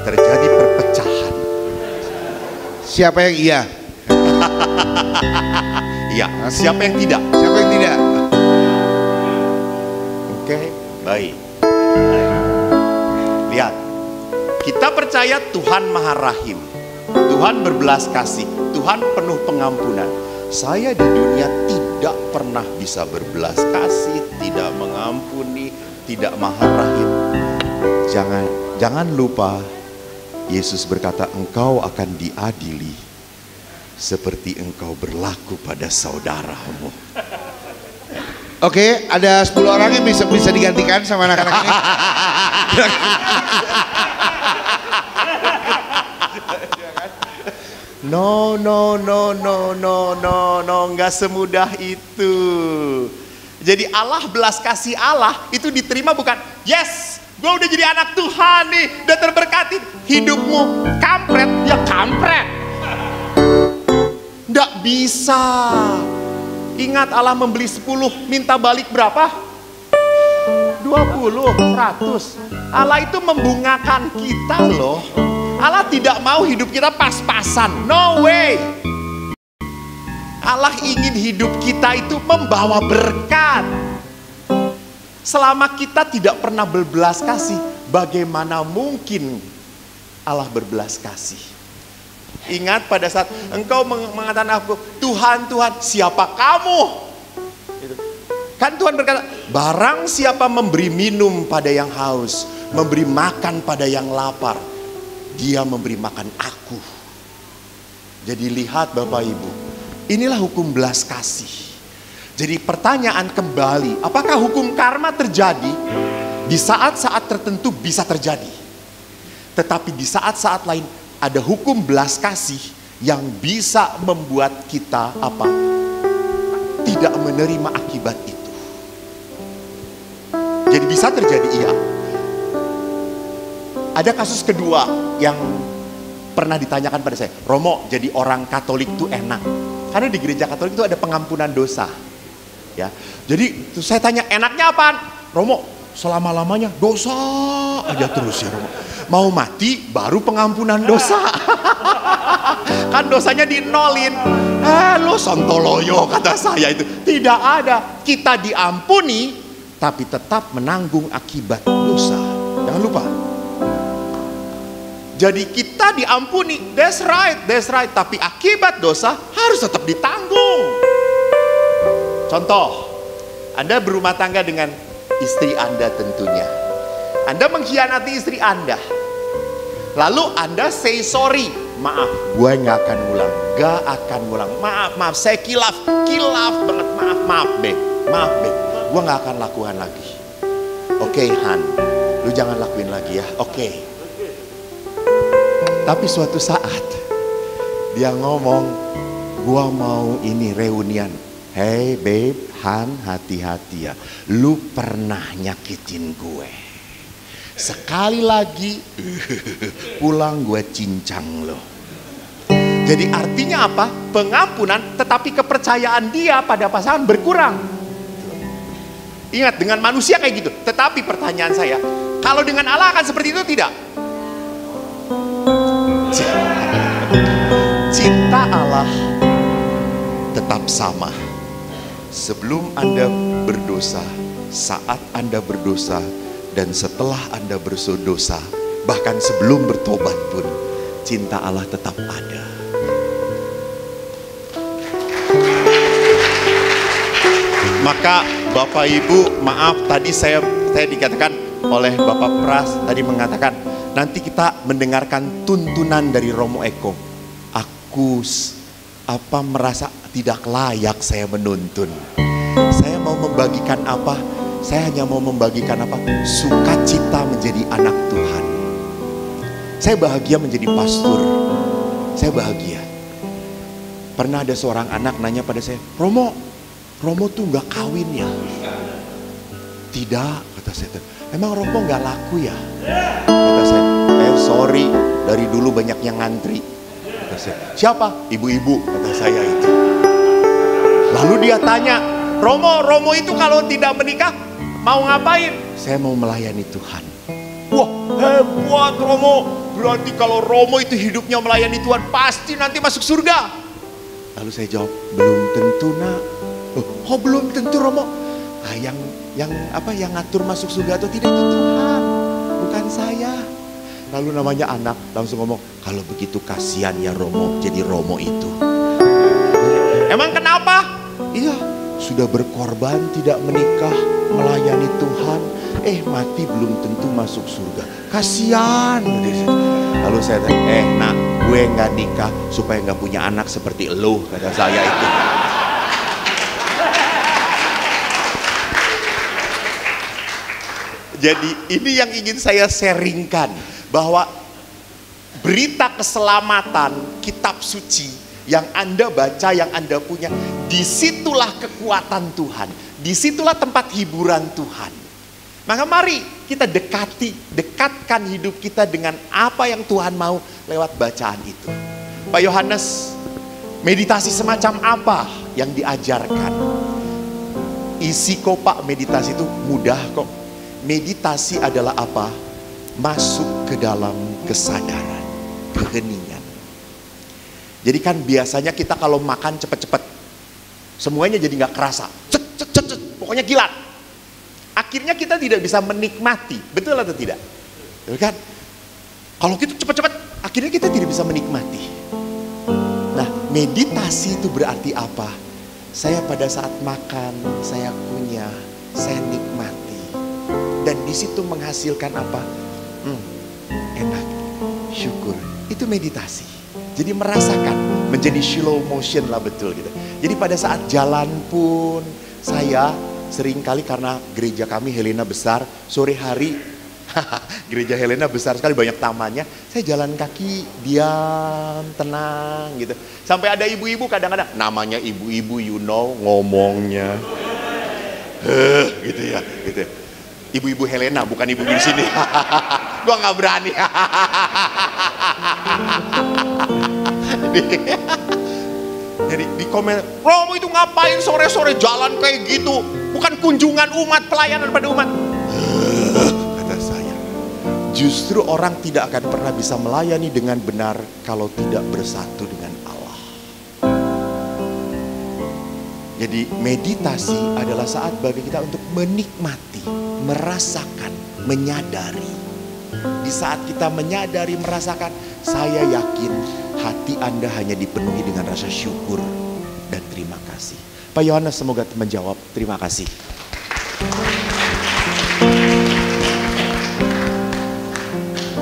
Terjadi perpecahan.
Siapa yang iya?
Iya, siapa yang tidak?
Siapa yang tidak?
Oke, baik. Lihat, kita percaya Tuhan Maha Rahim. Tuhan berbelas kasih, Tuhan penuh pengampunan. Saya di dunia tidak pernah bisa berbelas kasih, tidak mengampuni, tidak Maha Rahim. Jangan lupa, Yesus berkata, engkau akan diadili seperti engkau berlaku pada saudaramu.
Oke, ada 10 orang yang bisa digantikan sama anak-anak ini.
No, nggak semudah itu. Jadi Allah belas kasih Allah itu diterima bukan, yes, gue udah jadi anak Tuhan nih, udah terberkati. Hidupmu kampret, ya kampret. Nggak bisa. Ingat Allah membeli 10, minta balik berapa? 20, 100. Allah itu membungakan kita loh. Allah tidak mau hidup kita pas-pasan. No way. Allah ingin hidup kita itu membawa berkat. Selama kita tidak pernah berbelas kasih, bagaimana mungkin Allah berbelas kasih? Ingat pada saat engkau mengatakan aku, Tuhan, Tuhan, siapa kamu? Kan Tuhan berkata, barang siapa memberi minum pada yang haus, memberi makan pada yang lapar, dia memberi makan aku. Jadi lihat Bapak Ibu, Inilah hukum belas kasih. Jadi pertanyaan kembali, apakah hukum karma terjadi? Di saat-saat tertentu bisa terjadi. Tetapi di saat-saat lain ada hukum belas kasih yang bisa membuat kita apa? Tidak menerima akibat itu. Jadi bisa terjadi, iya. Ada kasus kedua yang pernah ditanyakan pada saya, Romo, jadi orang Katolik itu enak. Karena di gereja Katolik itu ada pengampunan dosa. Ya. Jadi saya tanya, enaknya apaan? Romo, selama-lamanya dosa aja terus ya Romo. Mau mati baru pengampunan dosa. Kan dosanya dinolin. Lo sontoloyo kata saya itu. Tidak ada. Kita diampuni tapi tetap menanggung akibat dosa. Jangan lupa. Jadi kita diampuni, that's right. Tapi akibat dosa harus tetap ditanggung. Contoh, Anda berumah tangga dengan istri Anda tentunya. Anda mengkhianati istri Anda. Lalu Anda say sorry. Maaf, gue gak akan ngulang. Maaf, saya kilaf banget. Maaf, Beb. Gue gak akan lakukan lagi. Oke, Han, lu jangan lakuin lagi ya. Oke. Tapi suatu saat dia ngomong, gue mau ini reunian. Hey babe, Han, hati-hati ya. Lu pernah nyakitin gue. Sekali lagi pulang gue cincang lo. Jadi artinya apa? Pengampunan, tetapi kepercayaan dia pada pasangan berkurang. Ingat, dengan manusia kayak gitu. Tetapi pertanyaan saya, kalau dengan Allah akan seperti itu tidak? Cinta Allah tetap sama. Sebelum Anda berdosa, saat Anda berdosa, dan setelah Anda berdosa, bahkan sebelum bertobat pun, cinta Allah tetap ada. Maka Bapak Ibu, maaf tadi saya dikatakan oleh Bapak Pras tadi mengatakan, nanti kita mendengarkan tuntunan dari Romo Eko. Aku merasa tidak layak saya menuntun. Saya mau membagikan apa? Saya hanya mau membagikan apa? Sukacita menjadi anak Tuhan. Saya bahagia menjadi pastor. Saya bahagia. Pernah ada seorang anak nanya pada saya, Romo tuh nggak kawin ya? Tidak, kata saya. Emang Romo nggak laku ya? Kata saya, sorry, dari dulu banyak yang ngantri. Kata saya, siapa? Ibu-ibu, kata saya itu. Lalu dia tanya, Romo itu kalau tidak menikah mau ngapain? Saya mau melayani Tuhan. Wah, hebat Romo. Berarti kalau Romo itu hidupnya melayani Tuhan, pasti nanti masuk surga. Lalu saya jawab, belum tentu nak. Oh belum tentu Romo. Yang ngatur masuk surga atau tidak itu Tuhan, bukan saya. Lalu namanya anak langsung ngomong, kalau begitu kasihan ya Romo, jadi Romo itu. Emang kenapa? Iya, sudah berkorban tidak menikah, melayani Tuhan, mati belum tentu masuk surga. Kasihan. Lalu saya tanya, nak, gue nggak nikah supaya nggak punya anak seperti lo, kata saya itu. Jadi ini yang ingin saya sharingkan, bahwa berita keselamatan kitab suci yang Anda baca, yang Anda punya, disitulah kekuatan Tuhan, disitulah tempat hiburan Tuhan. Maka mari kita dekatkan hidup kita dengan apa yang Tuhan mau lewat bacaan itu. Pak Yohanes, meditasi semacam apa yang diajarkan? Isi kok Pak, meditasi itu mudah kok. Meditasi adalah apa? Masuk ke dalam kesadaran, keheningan. Jadi kan biasanya kita kalau makan cepet-cepet, semuanya jadi nggak kerasa, cet, pokoknya kilat. Akhirnya kita tidak bisa menikmati, betul atau tidak? Betul kan? Kalau kita cepet-cepet, akhirnya kita tidak bisa menikmati. Nah, meditasi itu berarti apa? Saya pada saat makan, saya kunyah, saya nikmati. Dan di situ menghasilkan apa? Enak, syukur. Itu meditasi. Jadi merasakan menjadi slow motion lah, betul gitu. Jadi pada saat jalan pun saya sering kali, karena gereja kami Helena besar, sore hari gereja Helena besar sekali, banyak tamannya, saya jalan kaki diam, tenang gitu. Sampai ada ibu-ibu kadang-kadang, namanya ibu-ibu you know, ngomongnya gitu ya, gitu. Ibu-ibu Helena, bukan ibu-ibu di sini. Gua nggak berani. Jadi di komen, Romo itu ngapain sore-sore jalan kayak gitu? Bukan kunjungan umat, pelayanan pada umat. Kata saya, justru orang tidak akan pernah bisa melayani dengan benar kalau tidak bersatu dengan Allah. Jadi meditasi adalah saat bagi kita untuk menikmati, merasakan, menyadari. Di saat kita menyadari, merasakan, saya yakin hati Anda hanya dipenuhi dengan rasa syukur dan terima kasih. Pak Yohanes semoga menjawab. Terima kasih.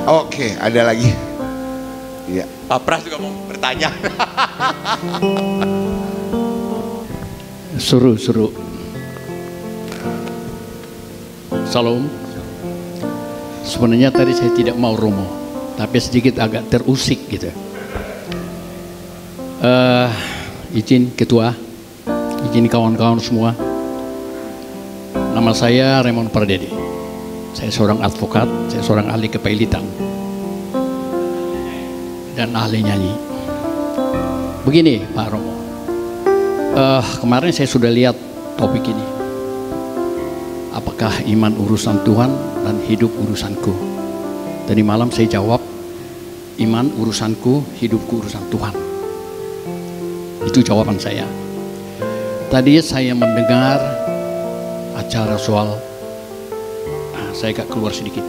Oke, ada lagi. Iya.
Pak Pras juga mau bertanya.
Suruh. Salam. Sebenarnya tadi saya tidak mau Romo, tapi sedikit agak terusik gitu. Izin ketua, izin kawan-kawan semua. Nama saya Raymond Pardede. Saya seorang advokat, saya seorang ahli kepailitan dan ahli nyanyi. Begini Pak Romo, kemarin saya sudah lihat topik ini. Apakah iman urusan Tuhan dan hidup urusanku? Tadi malam saya jawab, iman urusanku, hidupku urusan Tuhan. Itu jawaban saya. Tadi saya mendengar acara soal, saya agak keluar sedikit,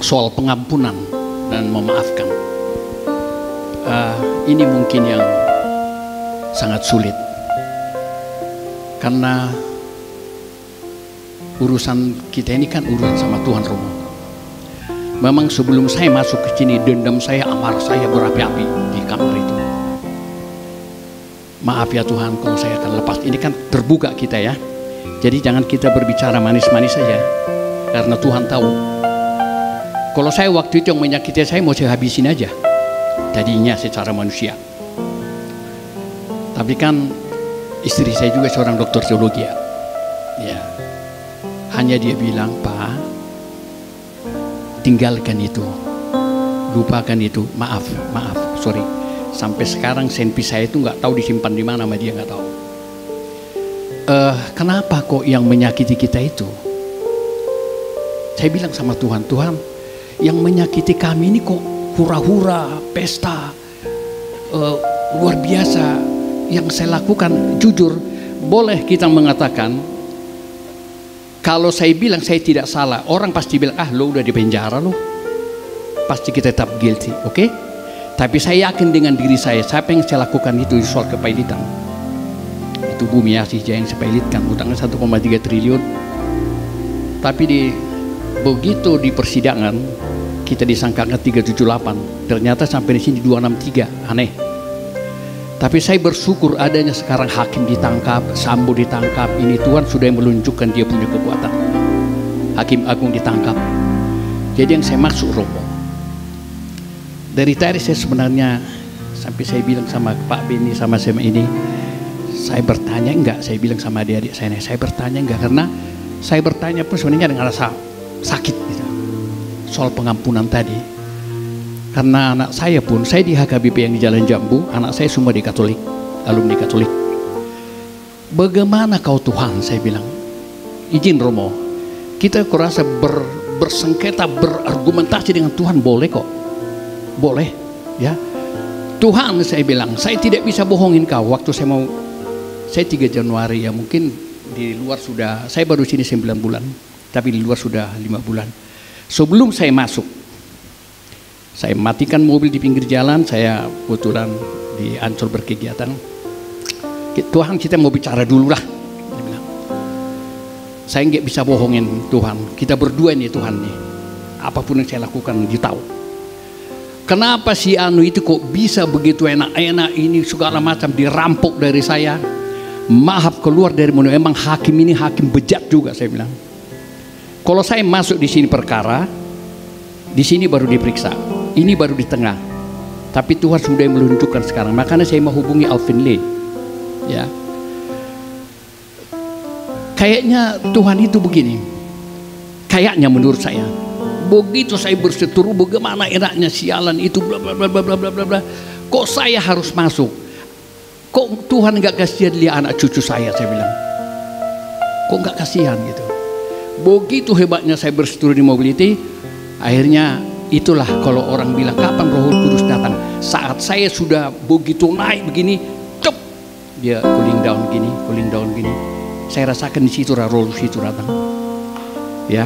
soal pengampunan dan memaafkan. Ini mungkin yang sangat sulit, karena urusan kita ini kan urusan sama Tuhan Romo. Memang sebelum saya masuk ke sini, dendam saya, amarah saya berapi-api di kamar itu. Maaf ya Tuhan kalau saya akan lepas. Ini kan terbuka kita ya. Jadi jangan kita berbicara manis-manis saja, karena Tuhan tahu. Kalau saya waktu itu yang menyakiti saya, mau saya habisin aja. Tadinya secara manusia. Tapi kan istri saya juga seorang dokter teologi ya. Ya. Hanya dia bilang, Pak, tinggalkan itu, lupakan itu, maaf, sorry. Sampai sekarang senpi saya itu nggak tahu disimpan di mana, sama dia nggak tahu. Kenapa kok yang menyakiti kita itu? Saya bilang sama Tuhan, Tuhan, yang menyakiti kami ini kok hura-hura, pesta, luar biasa. Yang saya lakukan, jujur, boleh kita mengatakan, kalau saya bilang saya tidak salah, orang pasti bilang, lo udah di penjara lo. Pasti kita tetap guilty, oke? Tapi saya yakin dengan diri saya, siapa yang saya lakukan itu soal kepailitan. Itu Bumi Asih yang saya pailitkan, utangnya 1,3 triliun. Tapi begitu di persidangan, kita disangkakan 378, ternyata sampai di sini 263, aneh. Tapi saya bersyukur adanya sekarang hakim ditangkap, Sambo ditangkap. Ini Tuhan sudah menunjukkan dia punya kekuatan. Hakim Agung ditangkap. Jadi yang saya maksud Romo, dari tadi saya sebenarnya sampai saya bilang sama Pak Beni sama ini, saya bertanya enggak, saya bilang sama adik-adik saya bertanya enggak, karena saya bertanya pun sebenarnya dengan rasa sakit gitu, soal pengampunan tadi. Karena anak saya pun, saya di HKBP yang di Jalan Jambu, anak saya semua di Katolik, alumni Katolik. Bagaimana kau Tuhan, saya bilang, izin Romo, kita kurasa bersengketa, berargumentasi dengan Tuhan boleh kok, boleh ya. Tuhan, saya bilang, saya tidak bisa bohongin kau. Waktu saya 3 Januari ya, mungkin di luar sudah, saya baru sini 9 bulan, tapi di luar sudah 5 bulan. Sebelum saya masuk, saya matikan mobil di pinggir jalan, saya kebetulan di Ancol berkegiatan. Tuhan, kita mau bicara dulu lah. Dia bilang, saya nggak bisa bohongin Tuhan, kita berdua nih Tuhan nih. Apapun yang saya lakukan, dia tahu. Kenapa si Anu itu kok bisa begitu enak-enak ini segala macam dirampok dari saya. Maaf keluar dari mulut. Emang hakim ini hakim bejat juga saya bilang. Kalau saya masuk di sini perkara, di sini baru diperiksa, ini baru di tengah. Tapi Tuhan sudah menunjukkan sekarang. Makanya saya mau hubungi Alvin Lee. Ya. Kayaknya Tuhan itu begini. Kayaknya menurut saya. Begitu saya berseteru, bagaimana enaknya sialan itu bla bla bla bla bla bla bla. Kok saya harus masuk? Kok Tuhan nggak kasihan lihat anak cucu saya bilang. Kok nggak kasihan gitu. Begitu hebatnya saya berseteru di mobility, akhirnya itulah kalau orang bilang kapan Roh Kudus datang. Saat saya sudah begitu naik begini, cep, dia cooling down gini. Saya rasakan di situ Roh itu datang. Ya.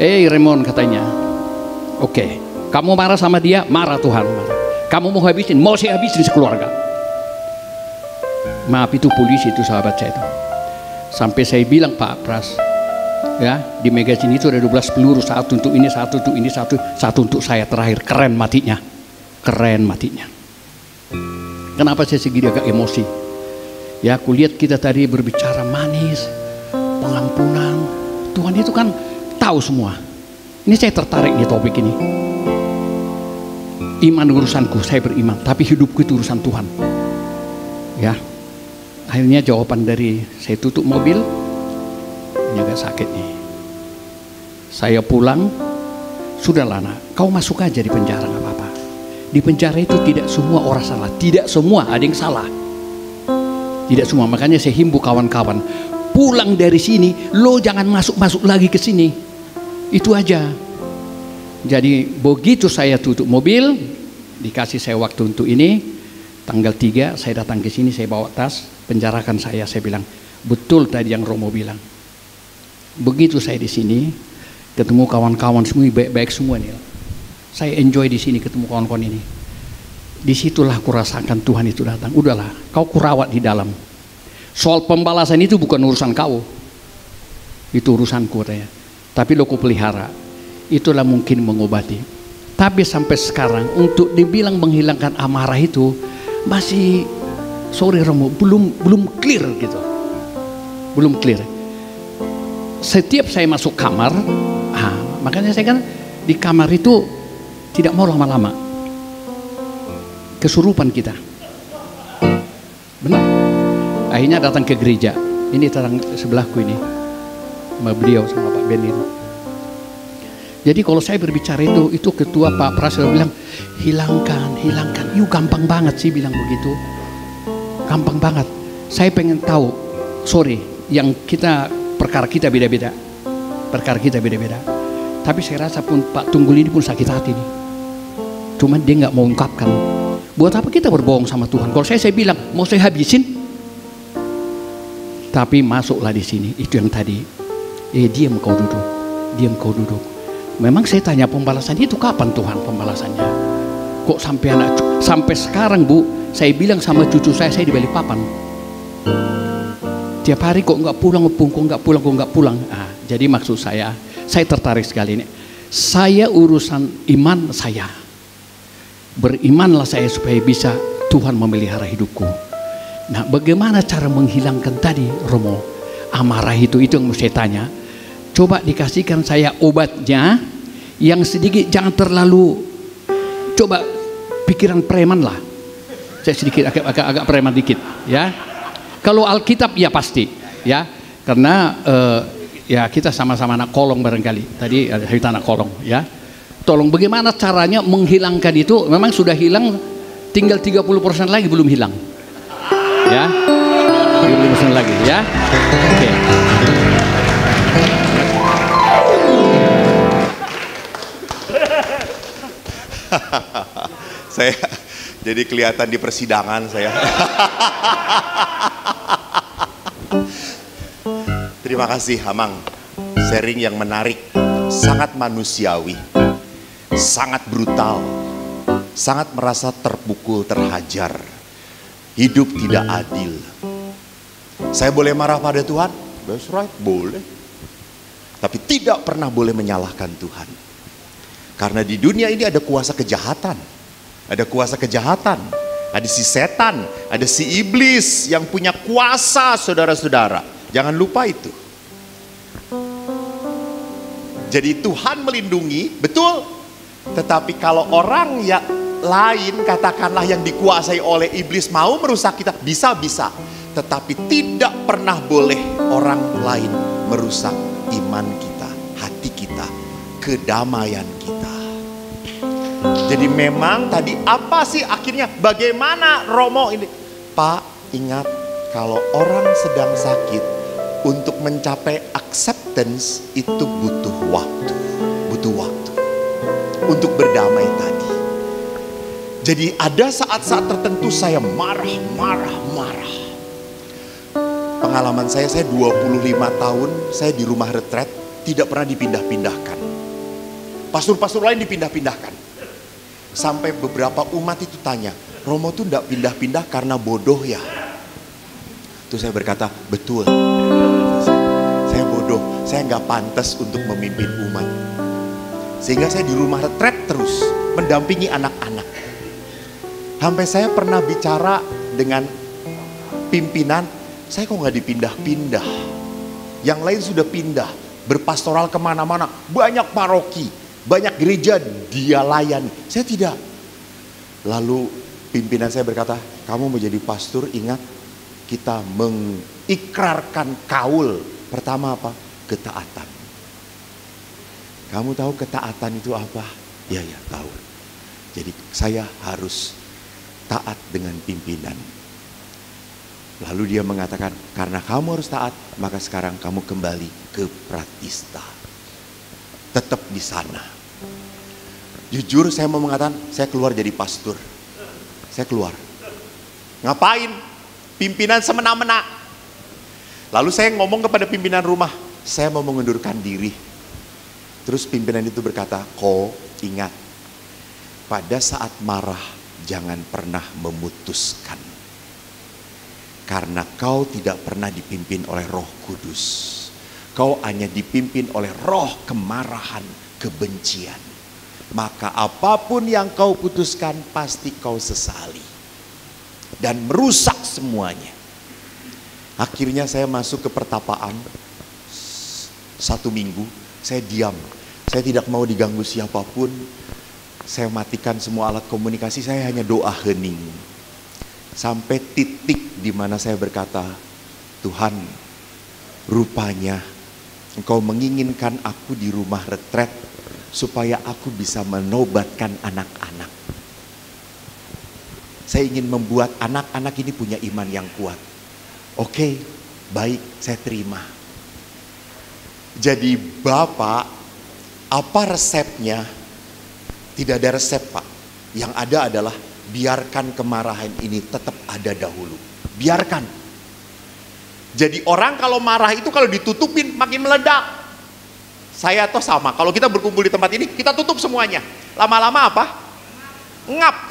Raymond katanya, oke, kamu marah sama dia, marah Tuhan, marah. Kamu mau habisin, mau saya habisin sekeluarga. Maaf itu polisi itu sahabat saya itu. Sampai saya bilang Pak Pras, ya di magazine itu ada 12 peluru, satu untuk ini, satu untuk ini, satu untuk saya terakhir. Keren matinya. Kenapa saya segini agak emosi? Ya aku lihat kita tadi berbicara manis, pengampunan. Tuhan itu kan tahu semua. Ini saya tertarik di topik ini. Iman urusanku, saya beriman, tapi hidupku itu urusan Tuhan. Ya. Akhirnya jawaban dari saya tutup mobil, ini agak sakit nih. Saya pulang, sudahlah nak, kau masuk aja di penjara nggak apa-apa. Di penjara itu tidak semua orang salah, tidak semua ada yang salah. Tidak semua, makanya saya himbau kawan-kawan, pulang dari sini, lo jangan masuk lagi ke sini. Itu aja. Jadi begitu saya tutup mobil, dikasih saya waktu untuk ini, tanggal 3 saya datang ke sini, saya bawa tas, penjarakan saya bilang, betul tadi yang Romo bilang. Begitu saya di sini, ketemu kawan-kawan semua baik-baik semua nih. Saya enjoy di sini ketemu kawan-kawan ini. Disitulah aku rasakan Tuhan itu datang. Udahlah, kau kurawat di dalam. Soal pembalasan itu bukan urusan kau, itu urusanku katanya. Tapi lo ku pelihara, itulah mungkin mengobati. Tapi sampai sekarang untuk dibilang menghilangkan amarah itu masih, sorry Romo, belum clear gitu, belum clear. Setiap saya masuk kamar, makanya saya kan di kamar itu tidak mau lama-lama, kesurupan kita, benar. Akhirnya datang ke gereja, ini datang sebelahku ini, sama beliau sama Pak Ben itu. Jadi kalau saya berbicara itu ketua Pak Pras bilang hilangkan, yuk gampang banget sih bilang begitu, gampang banget. Saya pengen tahu, sorry, yang kita perkara kita beda-beda, Tapi saya rasa pun Pak Tunggul ini pun sakit hati nih. Cuman dia nggak mau ungkapkan. Buat apa kita berbohong sama Tuhan? Kalau saya bilang mau saya habisin, tapi masuklah di sini. Itu yang tadi. Diam kau duduk. Memang saya tanya pembalasan itu kapan Tuhan pembalasannya? Kok sampai sekarang Bu, saya bilang sama cucu saya di Balikpapan. Tiap hari kok nggak pulang. Jadi maksud saya tertarik sekali ini. Saya urusan iman saya. Berimanlah saya supaya bisa Tuhan memelihara hidupku. Nah, bagaimana cara menghilangkan tadi Romo? Amarah itu yang mau saya tanya. Coba dikasihkan saya obatnya yang sedikit, jangan terlalu, coba pikiran preman lah. Saya sedikit agak preman dikit ya. Kalau Alkitab ya pasti ya, karena ya kita sama-sama anak kolong barangkali. Tadi kita anak kolong ya. Tolong bagaimana caranya menghilangkan itu? Memang sudah hilang, tinggal 30% lagi belum hilang. Ya. 30% lagi ya. Oke.
Saya jadi kelihatan di persidangan saya. Terima kasih Amang, sharing yang menarik, sangat manusiawi, sangat brutal, sangat merasa terpukul, terhajar, hidup tidak adil. Saya boleh marah pada Tuhan? That's right, boleh. Tapi tidak pernah boleh menyalahkan Tuhan. Karena di dunia ini ada kuasa kejahatan. Ada kuasa kejahatan. Ada si setan, ada si iblis yang punya kuasa, saudara-saudara. Jangan lupa itu. Jadi Tuhan melindungi, betul. Tetapi kalau orang yang lain, katakanlah yang dikuasai oleh iblis mau merusak kita, bisa-bisa. Tetapi tidak pernah boleh orang lain merusak iman kita, hati kita, kedamaian kita. Jadi memang tadi apa sih akhirnya, bagaimana Romo ini? Pak, ingat kalau orang sedang sakit, untuk mencapai acceptance itu butuh waktu. Butuh waktu untuk berdamai tadi. Jadi ada saat-saat tertentu saya marah. Pengalaman saya 25 tahun saya di rumah retret, tidak pernah dipindah-pindahkan. Pastor-pastor lain dipindah-pindahkan. Sampai beberapa umat itu tanya, Romo tuh enggak pindah-pindah karena bodoh ya? Terus saya berkata, betul. Saya bodoh, saya nggak pantas untuk memimpin umat. Sehingga saya di rumah retret terus, mendampingi anak-anak. Sampai saya pernah bicara dengan pimpinan, saya kok nggak dipindah-pindah. Yang lain sudah pindah, berpastoral kemana-mana, banyak paroki, banyak gereja dia layani. Saya tidak. Lalu pimpinan saya berkata, kamu mau jadi pastor, ingat kita mengikrarkan kaul. Pertama apa? Ketaatan. Kamu tahu ketaatan itu apa? Ya tahu. Jadi saya harus taat dengan pimpinan. Lalu dia mengatakan, karena kamu harus taat, maka sekarang kamu kembali ke Pratista. Tetap di sana. Jujur saya mau mengatakan, saya keluar jadi pastor. Saya keluar. Ngapain? Pimpinan semena-mena. Lalu saya ngomong kepada pimpinan rumah, saya mau mengundurkan diri. Terus pimpinan itu berkata, kau ingat, pada saat marah jangan pernah memutuskan. Karena kau tidak pernah dipimpin oleh Roh Kudus. Kau hanya dipimpin oleh roh kemarahan, kebencian. Maka apapun yang kau putuskan pasti kau sesali. Dan merusak semuanya. Akhirnya saya masuk ke pertapaan. 1 minggu saya diam. Saya tidak mau diganggu siapapun. Saya matikan semua alat komunikasi. Saya hanya doa hening. Sampai titik di mana saya berkata, Tuhan, rupanya Engkau menginginkan aku di rumah retret supaya aku bisa menobatkan anak-anak. Saya ingin membuat anak-anak ini punya iman yang kuat. Oke, baik, saya terima. Jadi Bapak, apa resepnya? Tidak ada resep, Pak. Yang ada adalah biarkan kemarahan ini tetap ada dahulu. Biarkan. Jadi orang kalau marah itu kalau ditutupin makin meledak. Saya toh sama, kalau kita berkumpul di tempat ini, kita tutup semuanya. Lama-lama apa? Pengap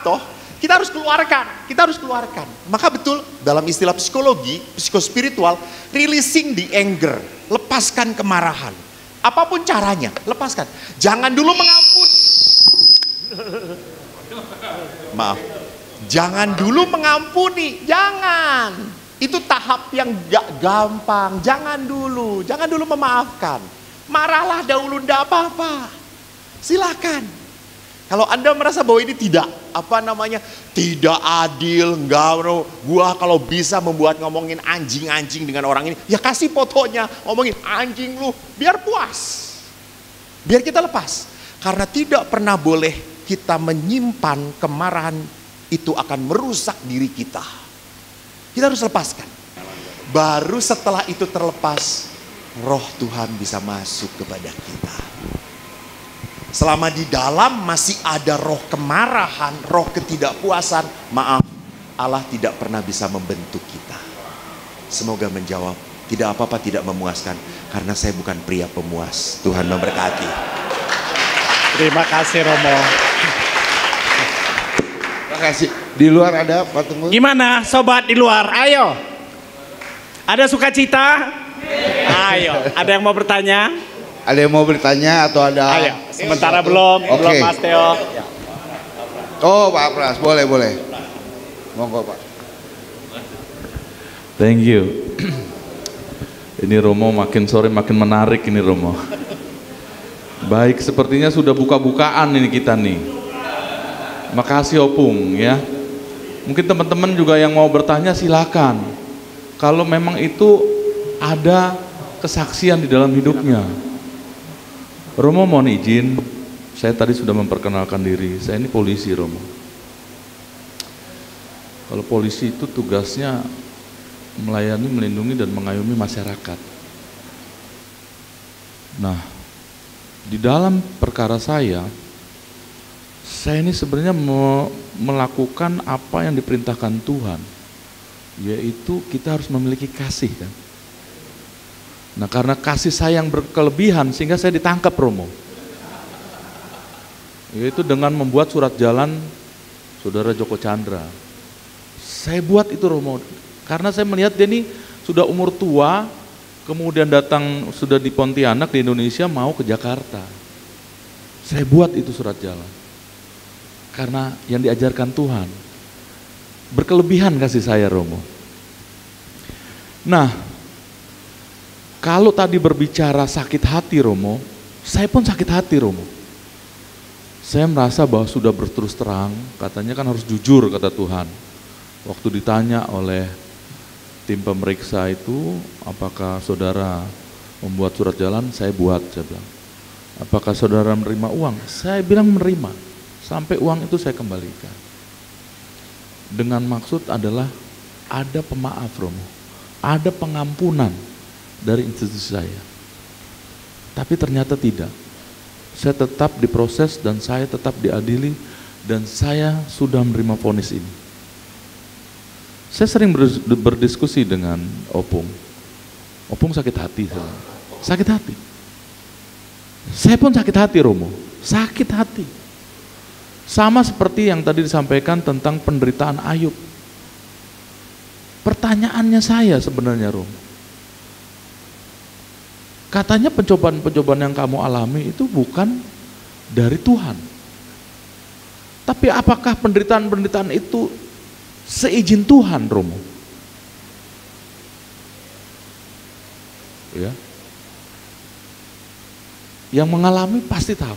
toh. Kita harus keluarkan. Maka betul, dalam istilah psikologi, psikospiritual, releasing the anger. Lepaskan kemarahan. Apapun caranya, lepaskan. Jangan dulu mengampuni. Maaf. Jangan dulu mengampuni, jangan. Itu tahap yang gak gampang. Jangan dulu memaafkan. Marahlah dahulu, enggak apa-apa. Silakan. Kalau Anda merasa bahwa ini tidak adil, enggak, gua kalau bisa membuat ngomongin anjing-anjing dengan orang ini, ya kasih fotonya, ngomongin anjing lu, biar puas. Biar kita lepas. Karena tidak pernah boleh kita menyimpan kemarahan, itu akan merusak diri kita. Kita harus lepaskan. Baru setelah itu terlepas, roh Tuhan bisa masuk kepada kita. Selama di dalam masih ada roh kemarahan, roh ketidakpuasan, maaf, Allah tidak pernah bisa membentuk kita. Semoga menjawab, tidak apa-apa tidak memuaskan, karena saya bukan pria pemuas. Tuhan memberkati.
Terima kasih Romo.
Terima kasih. Di luar ada Pak Tunggu.
Gimana sobat di luar? Ayo. Ada sukacita? Ayo. Ada yang mau bertanya?
Ada yang mau bertanya atau ada?
Ayo, sementara belum
Oke.
Mas Theo.
Oh, Pak Pras, boleh. Monggo, Pak.
Thank you. Ini Romo makin sore makin menarik ini Romo. Baik, sepertinya sudah buka-bukaan ini kita nih. Makasih Opung ya. Mungkin teman-teman juga yang mau bertanya silakan. Kalau memang itu ada kesaksian di dalam hidupnya. Romo mohon izin, saya tadi sudah memperkenalkan diri. Saya ini polisi Romo. Kalau polisi itu tugasnya melayani, melindungi, dan mengayomi masyarakat. Nah, di dalam perkara saya ini sebenarnya melakukan apa yang diperintahkan Tuhan, yaitu kita harus memiliki kasih kan. Nah, karena kasih sayang berkelebihan sehingga saya ditangkap Romo. Yaitu dengan membuat surat jalan Saudara Joko Chandra. Saya buat itu Romo. Karena saya melihat dia ini sudah umur tua, kemudian datang sudah di Pontianak di Indonesia mau ke Jakarta. Saya buat itu surat jalan. Karena yang diajarkan Tuhan. Berkelebihan kasih saya Romo. Nah, kalau tadi berbicara sakit hati Romo, saya pun sakit hati Romo. Saya merasa bahwa sudah berterus terang, katanya kan harus jujur kata Tuhan. Waktu ditanya oleh tim pemeriksa itu, apakah saudara membuat surat jalan? Saya buat, saya bilang. Apakah saudara menerima uang? Saya bilang menerima, sampai uang itu saya kembalikan. Dengan maksud adalah ada pemaaf Romo, ada pengampunan dari institusi saya. Tapi ternyata tidak. Saya tetap diproses dan saya tetap diadili dan saya sudah menerima vonis ini. Saya sering berdiskusi dengan Opung. Opung sakit hati, sakit hati. Saya pun sakit hati Romo, sakit hati. Sama seperti yang tadi disampaikan tentang penderitaan Ayub. Pertanyaannya saya sebenarnya Romo. Katanya pencobaan-pencobaan yang kamu alami itu bukan dari Tuhan. Tapi apakah penderitaan-penderitaan itu seizin Tuhan Romo? Ya. Yang mengalami pasti tahu.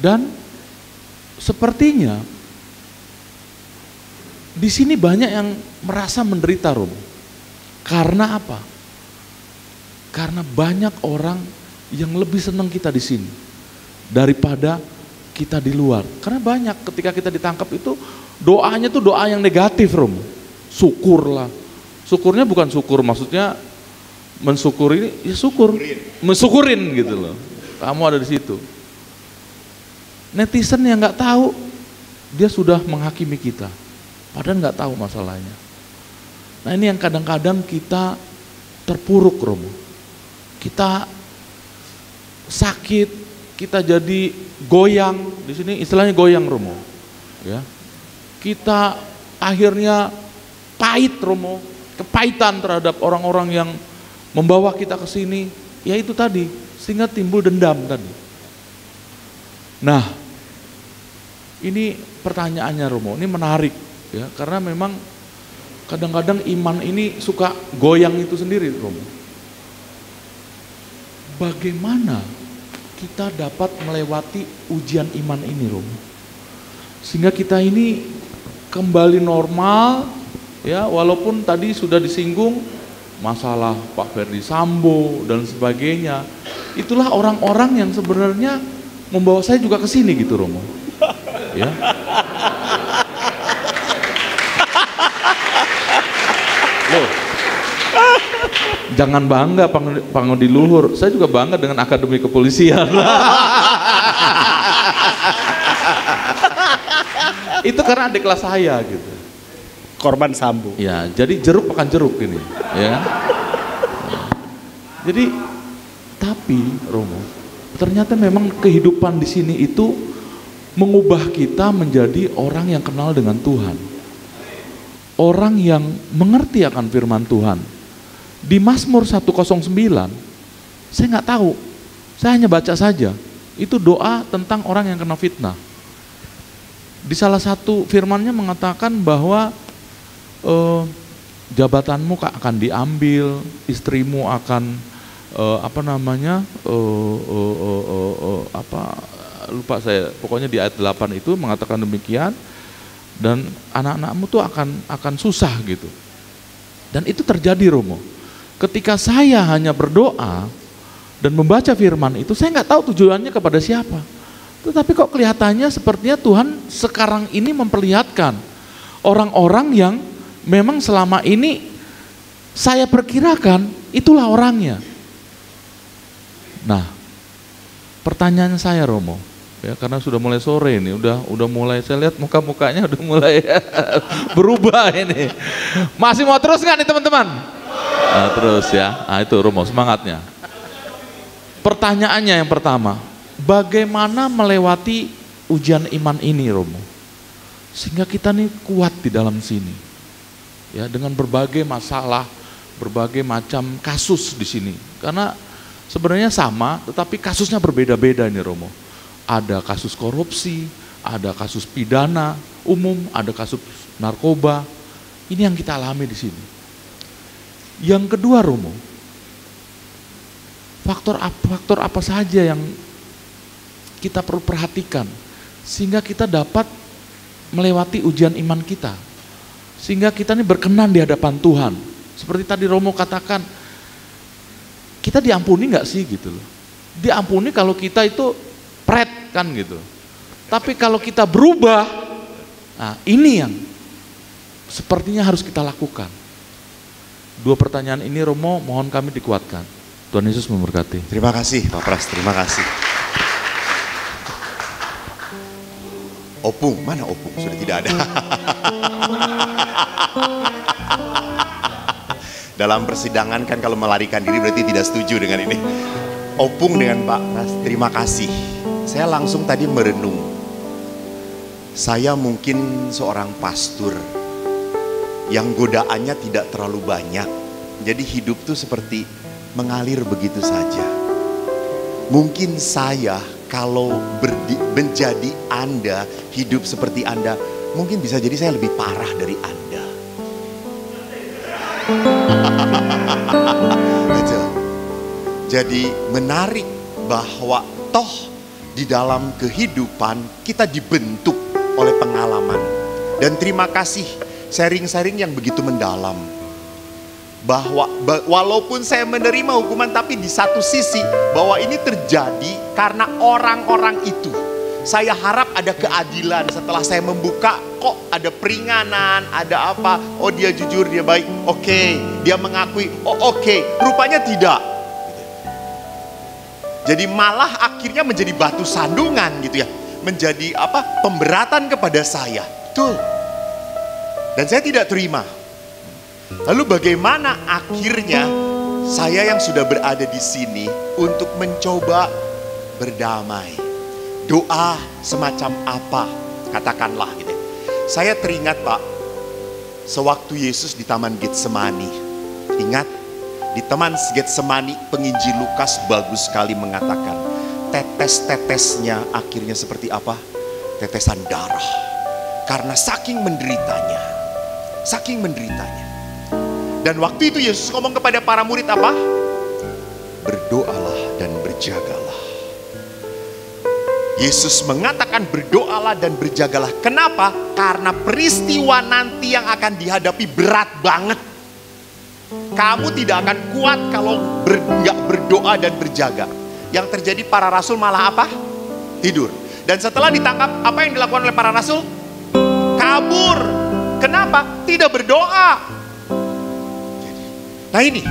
Dan sepertinya di sini banyak yang merasa menderita Romo. Karena apa? Karena banyak orang yang lebih senang kita di sini daripada kita di luar. Karena banyak ketika kita ditangkap itu doanya tuh doa yang negatif Romo. Syukurlah. Syukurnya bukan syukur maksudnya mensyukuri, ya syukur. Mensyukurin gitu loh. Kamu ada di situ. Netizen yang nggak tahu dia sudah menghakimi kita. Padahal nggak tahu masalahnya. Nah ini yang kadang-kadang kita terpuruk Romo. Kita sakit, kita jadi goyang, di sini istilahnya goyang Romo. Ya. Kita akhirnya pahit Romo, kepahitan terhadap orang-orang yang membawa kita ke sini, ya itu tadi, sehingga timbul dendam tadi. Nah, ini pertanyaannya Romo, ini menarik ya, karena memang kadang-kadang iman ini suka goyang itu sendiri Romo. Bagaimana kita dapat melewati ujian iman ini Romo? Sehingga kita ini kembali normal ya, walaupun tadi sudah disinggung masalah Pak Ferdi Sambo dan sebagainya. Itulah orang-orang yang sebenarnya membawa saya juga ke sini gitu Romo. Ya. Loh, jangan bangga pangudi luhur. Saya juga bangga dengan Akademi Kepolisian. Itu karena adik kelas saya gitu.
Korban Sambo.
Ya, jadi jeruk makan jeruk ini, ya. Jadi, tapi Romo, ternyata memang kehidupan di sini itu mengubah kita menjadi orang yang kenal dengan Tuhan. Orang yang mengerti akan firman Tuhan. Di Mazmur 109, saya nggak tahu, saya hanya baca saja. Itu doa tentang orang yang kena fitnah. Di salah satu firmannya mengatakan bahwa jabatanmu akan diambil, istrimu akan lupa saya, pokoknya di ayat 8 itu mengatakan demikian, dan anak-anakmu tuh akan susah gitu. Dan itu terjadi, Romo. Ketika saya hanya berdoa dan membaca firman itu, saya nggak tahu tujuannya kepada siapa. Tetapi kok kelihatannya sepertinya Tuhan sekarang ini memperlihatkan orang-orang yang memang selama ini saya perkirakan itulah orangnya. Nah, pertanyaan saya, Romo, ya, karena sudah mulai sore ini, udah mulai, saya lihat muka-mukanya udah mulai berubah ini. Masih mau terus nggak nih teman-teman? Nah, terus ya, nah itu Romo semangatnya. Pertanyaannya yang pertama, bagaimana melewati ujian iman ini, Romo? Sehingga kita nih kuat di dalam sini. Ya, dengan berbagai masalah, berbagai macam kasus di sini. Karena sebenarnya sama, tetapi kasusnya berbeda-beda ini, Romo. Ada kasus korupsi, ada kasus pidana umum, ada kasus narkoba. Ini yang kita alami di sini. Yang kedua, Romo, faktor apa saja yang kita perlu perhatikan sehingga kita dapat melewati ujian iman kita, sehingga kita ini berkenan di hadapan Tuhan. Seperti tadi Romo katakan, kita diampuni nggak sih gitu loh? Diampuni kalau kita itu pret kan gitu. Tapi kalau kita berubah, nah ini yang sepertinya harus kita lakukan. Dua pertanyaan ini, Romo, mohon kami dikuatkan. Tuhan Yesus memberkati.
Terima kasih Pak Pras, terima kasih. Opung, mana Opung? Sudah tidak ada. Dalam persidangan kan kalau melarikan diri berarti tidak setuju dengan ini. Opung dengan Pak Pras, terima kasih. Saya langsung tadi merenung. Saya mungkin seorang pastor yang godaannya tidak terlalu banyak. Jadi hidup tuh seperti mengalir begitu saja. Mungkin saya kalau menjadi Anda, hidup seperti Anda, mungkin bisa jadi saya lebih parah dari Anda. Jadi menarik bahwa toh di dalam kehidupan kita dibentuk oleh pengalaman. Dan terima kasih sharing-sharing yang begitu mendalam. Bahwa walaupun saya menerima hukuman, tapi di satu sisi bahwa ini terjadi karena orang-orang itu. Saya harap ada keadilan setelah saya membuka, kok ada peringanan, ada apa, oh dia jujur, dia baik, oke. Dia mengakui, oh oke. Rupanya tidak. Jadi malah akhirnya menjadi batu sandungan gitu ya. Menjadi apa, pemberatan kepada saya. Betul. Dan saya tidak terima. Lalu bagaimana akhirnya saya yang sudah berada di sini untuk mencoba berdamai. Doa semacam apa? Katakanlah gitu. Saya teringat Pak, sewaktu Yesus di Taman Getsemani. Ingat, di Taman Getsemani penginjil Lukas bagus sekali mengatakan, tetes-tetesnya akhirnya seperti apa? Tetesan darah. Karena saking menderitanya. Saking menderitanya. Dan waktu itu Yesus ngomong kepada para murid apa? Berdoalah dan berjagalah. Yesus mengatakan berdoalah dan berjagalah. Kenapa? Karena peristiwa nanti yang akan dihadapi berat banget. Kamu tidak akan kuat kalau nggak berdoa dan berjaga. Yang terjadi para rasul malah apa? Tidur. Dan setelah ditangkap, apa yang dilakukan oleh para rasul? Kabur. Kenapa? Tidak berdoa. Nah ini,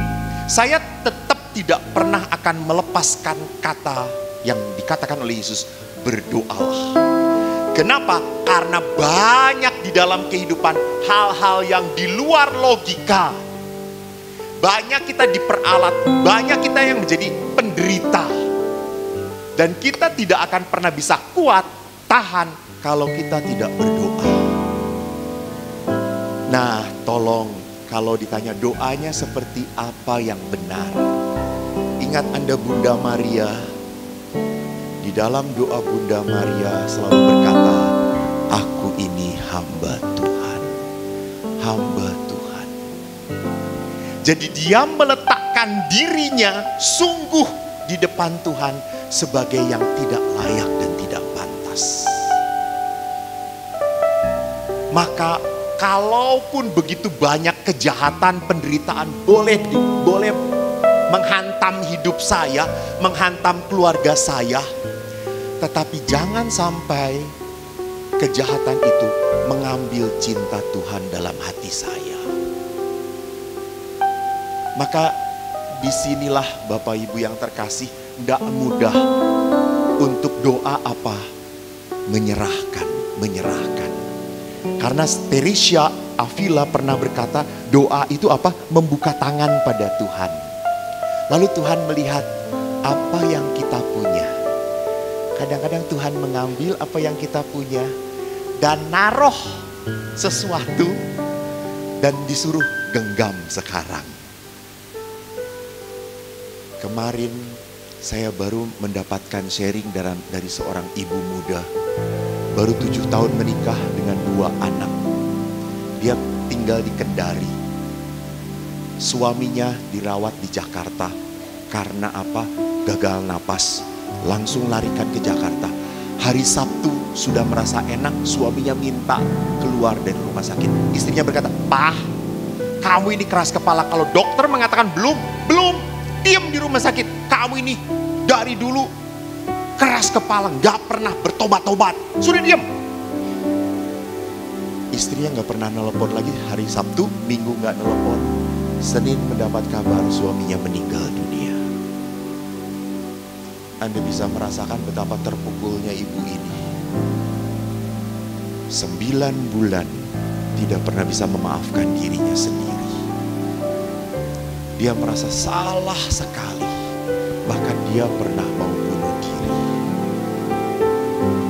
saya tetap tidak pernah akan melepaskan kata yang dikatakan oleh Yesus, berdoalah. Kenapa? Karena banyak di dalam kehidupan hal-hal yang di luar logika. Banyak kita diperalat, banyak kita yang menjadi penderita. Dan kita tidak akan pernah bisa kuat, tahan kalau kita tidak berdoa. Nah, tolong kalau ditanya doanya seperti apa yang benar. Ingat Anda Bunda Maria, di dalam doa Bunda Maria selalu berkata, aku ini hamba Tuhan, hamba Tuhan. Jadi dia meletakkan dirinya sungguh di depan Tuhan sebagai yang tidak layak dan tidak pantas. Maka kalaupun begitu banyak kejahatan, penderitaan boleh menghantam hidup saya, menghantam keluarga saya, tetapi jangan sampai kejahatan itu mengambil cinta Tuhan dalam hati saya. Maka disinilah Bapak Ibu yang terkasih, tidak mudah untuk doa apa? Menyerahkan. Karena Teresia Avila pernah berkata, doa itu apa? Membuka tangan pada Tuhan. Lalu Tuhan melihat apa yang kita punya. Kadang-kadang Tuhan mengambil apa yang kita punya dan naruh sesuatu dan disuruh genggam sekarang. Kemarin saya baru mendapatkan sharing dari seorang ibu muda. Baru 7 tahun menikah dengan 2 anak. Dia tinggal di Kendari. Suaminya dirawat di Jakarta. Karena apa? Gagal napas. Langsung larikan ke Jakarta. Hari Sabtu sudah merasa enak, suaminya minta keluar dari rumah sakit. Istrinya berkata, "Pak, kamu ini keras kepala. Kalau dokter mengatakan belum, diam di rumah sakit. Kamu ini dari dulu keras kepala, gak pernah bertobat-tobat. Sudah diam." Istrinya gak pernah nelpon lagi. Hari Sabtu, Minggu gak nelpon. Senin mendapat kabar suaminya meninggal dunia. Anda bisa merasakan betapa terpukulnya ibu ini. 9 bulan tidak pernah bisa memaafkan dirinya sendiri. Dia merasa salah sekali. Bahkan dia pernah mau bunuh diri.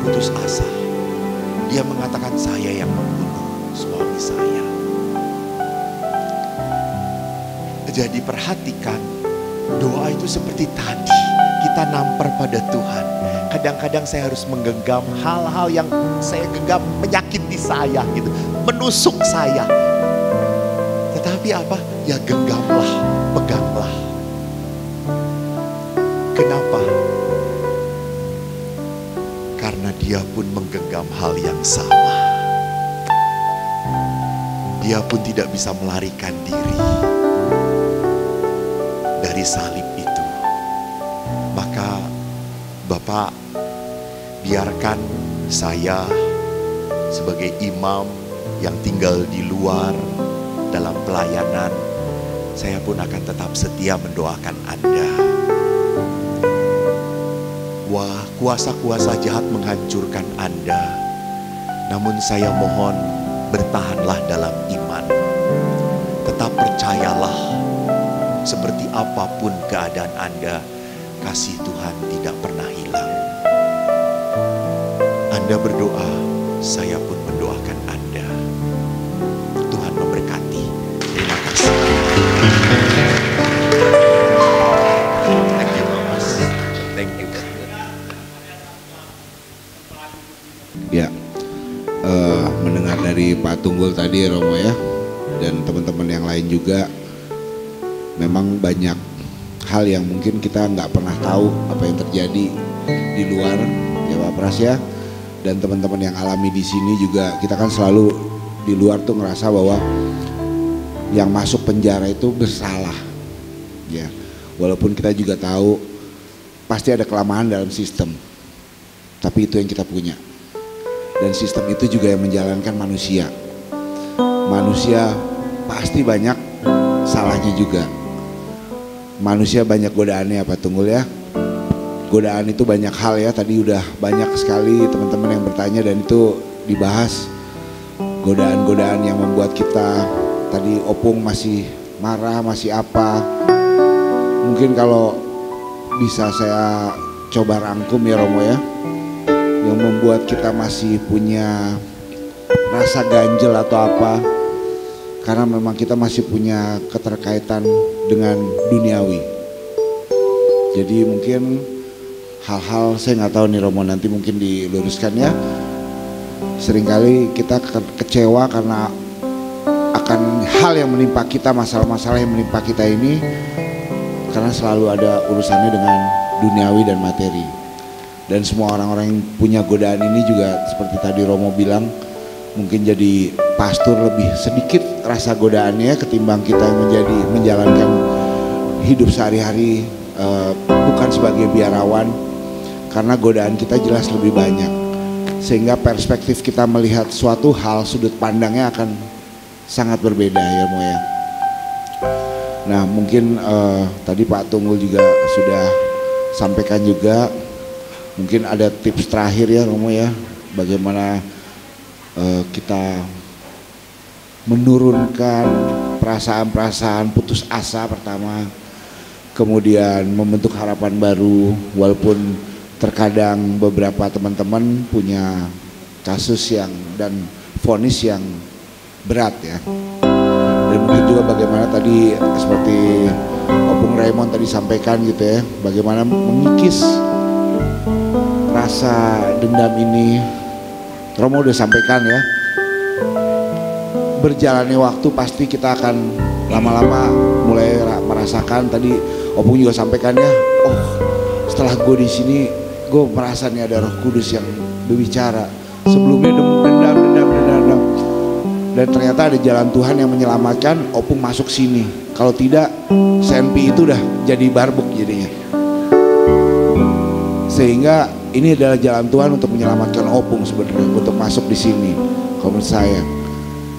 Putus asa. Dia mengatakan, saya yang membunuh suami saya. Jadi perhatikan, doa itu seperti tadi. Kita nampar pada Tuhan. Kadang-kadang saya harus menggenggam hal-hal yang saya genggam menyakiti saya gitu, menusuk saya. Tetapi apa? Ya genggamlah, peganglah. Kenapa? Karena dia pun menggenggam hal yang sama. Dia pun tidak bisa melarikan diri dari salib itu. Maka Bapak, biarkan saya sebagai imam yang tinggal di luar dalam pelayanan, saya pun akan tetap setia mendoakan Anda. Wah, kuasa-kuasa jahat menghancurkan Anda. Namun saya mohon bertahanlah dalam iman. Tetap percayalah, seperti apapun keadaan Anda, kasih Tuhan tidak pernah hilang. Anda berdoa, saya pun mendoakan Anda. Tuhan memberkati. Terima kasih. Thank you, Mas. Thank you.
Ya, mendengar dari Pak Tunggul tadi, Romo ya, dan teman-teman yang lain juga, memang banyak hal yang mungkin kita nggak pernah tahu apa yang terjadi di luar, ya Pak Pras ya, dan teman-teman yang alami di sini juga. Kita kan selalu di luar tuh ngerasa bahwa yang masuk penjara itu bersalah, ya, walaupun kita juga tahu pasti ada kelemahan dalam sistem, tapi itu yang kita punya. Dan sistem itu juga yang menjalankan manusia. Manusia pasti banyak salahnya juga. Manusia banyak godaannya Pak Tunggul ya. Godaan itu banyak hal ya. Tadi udah banyak sekali teman-teman yang bertanya dan itu dibahas. Godaan-godaan yang membuat kita, tadi Opung masih marah, masih apa. Mungkin kalau bisa saya coba rangkum ya Romo ya, yang membuat kita masih punya rasa ganjel atau apa, karena memang kita masih punya keterkaitan dengan duniawi. Jadi mungkin hal-hal, saya nggak tahu nih Romo, nanti mungkin diluruskan ya. Seringkali kita kecewa karena akan hal yang menimpa kita, masalah-masalah yang menimpa kita ini, karena selalu ada urusannya dengan duniawi dan materi. Dan semua orang-orang yang punya godaan ini juga seperti tadi Romo bilang, mungkin jadi pastor lebih sedikit rasa godaannya ketimbang kita yang menjalankan hidup sehari-hari bukan sebagai biarawan, karena godaan kita jelas lebih banyak, sehingga perspektif kita melihat suatu hal, sudut pandangnya akan sangat berbeda ya Mo ya. Nah mungkin tadi Pak Tunggul juga sudah sampaikan juga, mungkin ada tips terakhir ya Romo ya, bagaimana kita menurunkan perasaan-perasaan putus asa pertama, kemudian membentuk harapan baru, walaupun terkadang beberapa teman-teman punya kasus yang dan vonis yang berat ya. Dan mungkin juga bagaimana tadi seperti Opung Raymond tadi sampaikan gitu ya, bagaimana mengikis rasa dendam ini. Romo udah sampaikan ya, berjalannya waktu pasti kita akan lama-lama mulai merasakan. Tadi Opung juga sampaikan ya, oh setelah gue di sini gue merasa nih ada Roh Kudus yang berbicara. Sebelumnya dendam, dan ternyata ada jalan Tuhan yang menyelamatkan Opung masuk sini. Kalau tidak, Senpi itu udah jadi barbuk jadinya. Sehingga ini adalah jalan Tuhan untuk menyelamatkan Opung sebenarnya, untuk masuk di sini. Kalau menurut saya,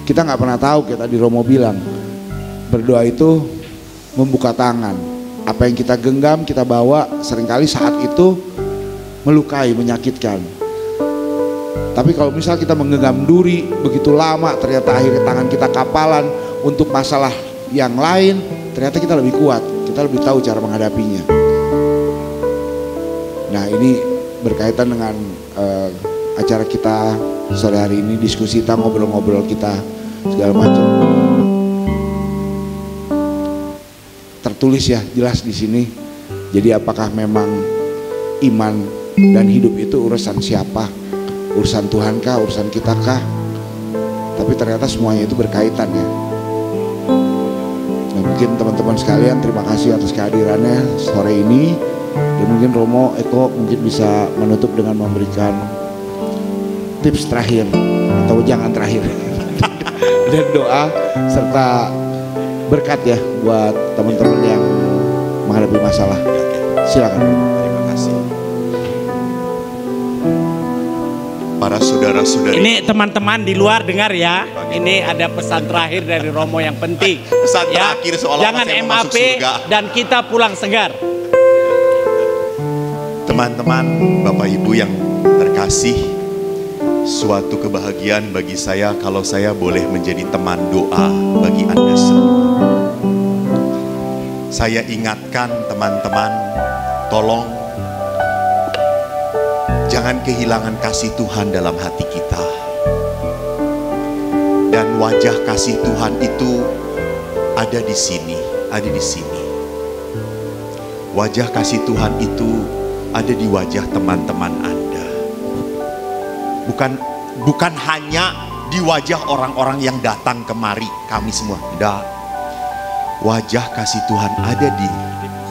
kita nggak pernah tahu, kayak tadi Romo bilang, berdoa itu membuka tangan. Apa yang kita genggam, kita bawa, seringkali saat itu melukai, menyakitkan. Tapi kalau misal kita menggenggam duri begitu lama, ternyata akhirnya tangan kita kapalan untuk masalah yang lain, ternyata kita lebih kuat, kita lebih tahu cara menghadapinya. Nah ini berkaitan dengan acara kita sore hari ini, diskusi kita, ngobrol-ngobrol kita segala macam. Tertulis ya jelas di sini. Jadi apakah memang iman dan hidup itu urusan siapa? Urusan Tuhan kah, urusan kita kah? Tapi ternyata semuanya itu berkaitan ya. Nah, mungkin teman-teman sekalian, terima kasih atas kehadirannya sore ini. Dan mungkin Romo Eko mungkin bisa menutup dengan memberikan tips terakhir, atau jangan terakhir, dan doa serta berkat ya buat teman-teman yang menghadapi masalah. Silakan.
Terima kasih. Para saudara-saudari.
Ini teman-teman di luar dengar ya. Ini ada pesan terakhir dari Romo yang penting.
Pesan
ya.
terakhir seolah-olah
Jangan
saya mau masuk
MAP
surga.
dan kita pulang segar.
Teman-teman, Bapak Ibu yang terkasih, suatu kebahagiaan bagi saya kalau saya boleh menjadi teman doa bagi Anda semua. Saya ingatkan teman-teman, tolong jangan kehilangan kasih Tuhan dalam hati kita. Dan wajah kasih Tuhan itu ada di sini, ada di sini. Wajah kasih Tuhan itu ada di wajah teman-teman Anda. Bukan hanya di wajah orang-orang yang datang kemari, kami semua. Tidak. Wajah kasih Tuhan ada di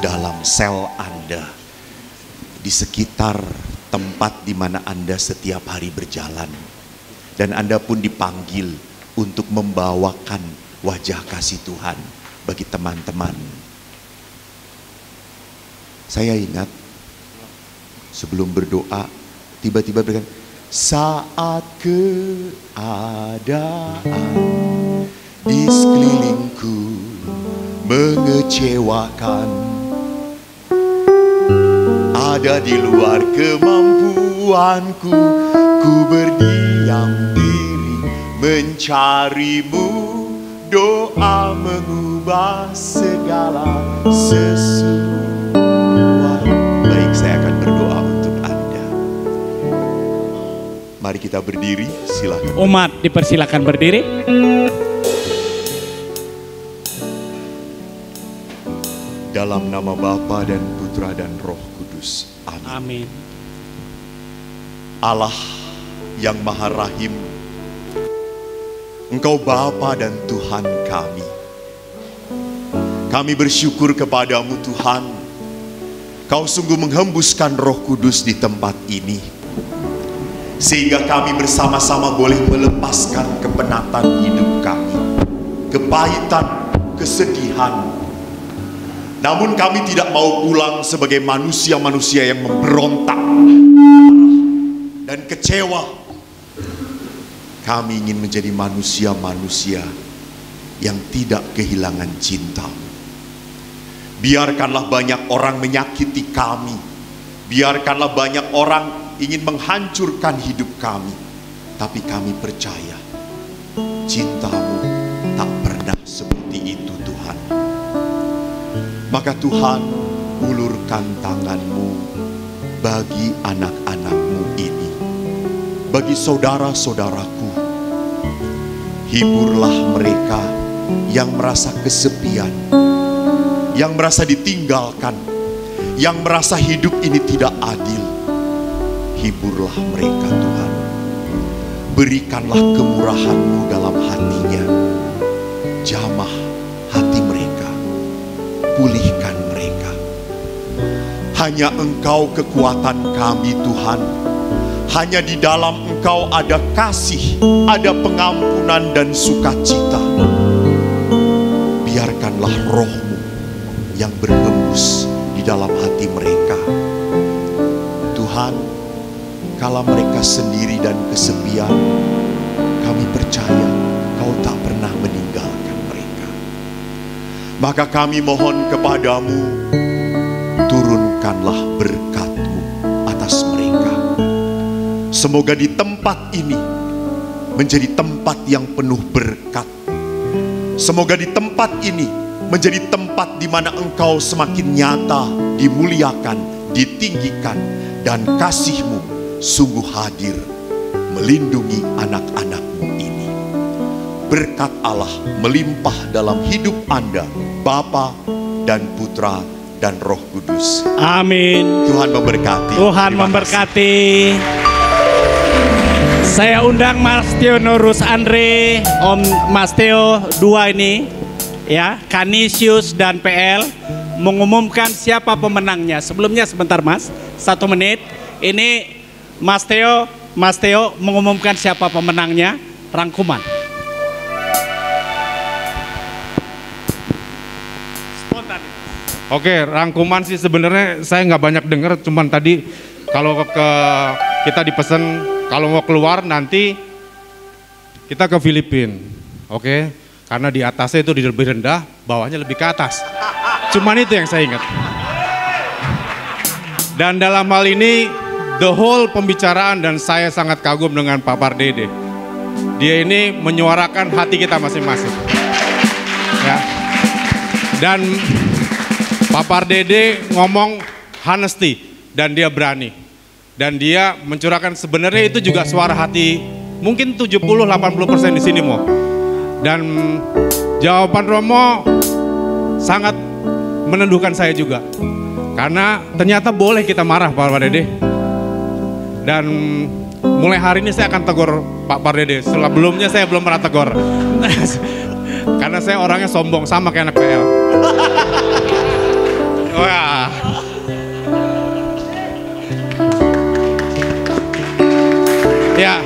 dalam sel Anda, di sekitar tempat di mana Anda setiap hari berjalan. Dan Anda pun dipanggil untuk membawakan wajah kasih Tuhan bagi teman-teman. Saya ingat sebelum berdoa, tiba-tiba berkata, saat keadaan di sekelilingku mengecewakan, ada di luar kemampuanku, ku berdiam diri mencarimu, doa mengubah segala sesuatu. Baik, saya akan berdoa untuk Anda. Mari kita berdiri, silakan.
Umat dipersilakan berdiri.
Dalam nama Bapa dan Putra dan Roh Kudus. Amin.
Amin.
Allah yang Maha Rahim, Engkau Bapa dan Tuhan kami. Kami bersyukur kepadamu Tuhan, Kau sungguh menghembuskan Roh Kudus di tempat ini, sehingga kami bersama-sama boleh melepaskan kepenatan hidup kami, kepahitan, kesedihan. Namun kami tidak mau pulang sebagai manusia-manusia yang memberontak dan kecewa. Kami ingin menjadi manusia-manusia yang tidak kehilangan cinta. Biarkanlah banyak orang menyakiti kami. Biarkanlah banyak orang ingin menghancurkan hidup kami. Tapi kami percaya cinta-Mu tak pernah seperti itu Tuhan. Maka Tuhan, ulurkan tangan-Mu bagi anak-anak-Mu ini, bagi saudara-saudaraku. Hiburlah mereka yang merasa kesepian, yang merasa ditinggalkan, yang merasa hidup ini tidak adil. Hiburlah mereka Tuhan. Berikanlah kemurahan-Mu dalam hatinya. Jamah hati mereka, pulihkan mereka. Hanya Engkau kekuatan kami Tuhan. Hanya di dalam Engkau ada kasih, ada pengampunan dan sukacita. Biarkanlah Roh-Mu yang berhembus di dalam hati mereka. Tuhan, kala mereka sendiri dan kesepian, kami percaya Kau tak pernah meninggalkan mereka. Maka kami mohon kepadamu, turunkanlah berkat-Mu atas mereka. Semoga di tempat ini menjadi tempat yang penuh berkat. Semoga di tempat ini menjadi tempat di mana Engkau semakin nyata, dimuliakan, ditinggikan, dan kasih-Mu sungguh hadir melindungi anak-anak-Mu ini. Berkat Allah melimpah dalam hidup Anda, Bapa dan Putra dan Roh Kudus.
Amin.
Tuhan memberkati.
Tuhan memberkati. Saya undang Mas Theo Norus Andre, Om Mas Theo 2 ini, ya, Kanisius dan PL mengumumkan siapa pemenangnya. Sebelumnya sebentar Mas, 1 menit. Ini Mas Theo mengumumkan siapa pemenangnya, rangkuman. Spontan.
Oke, rangkuman sih sebenarnya saya nggak banyak dengar, cuman tadi kalau kita dipesan kalau mau keluar nanti kita ke Filipina, oke? Karena di atasnya itu lebih rendah, bawahnya lebih ke atas. Cuman itu yang saya ingat. Dan dalam hal ini, the whole pembicaraan dan saya sangat kagum dengan Pak Pardede. Dia ini menyuarakan hati kita masing-masing. Ya. Dan Pak Pardede ngomong honesty dan dia berani. Dan dia mencurahkan sebenarnya itu juga suara hati mungkin 70-80% di sini Mo. Dan jawaban Romo sangat menendukan saya juga. Karena ternyata boleh kita marah Pak Pardede. Dan mulai hari ini saya akan tegur Pak Pardede. Sebelumnya saya belum pernah tegur. Karena saya orangnya sombong sama kayak anak PL. Wah. Ya,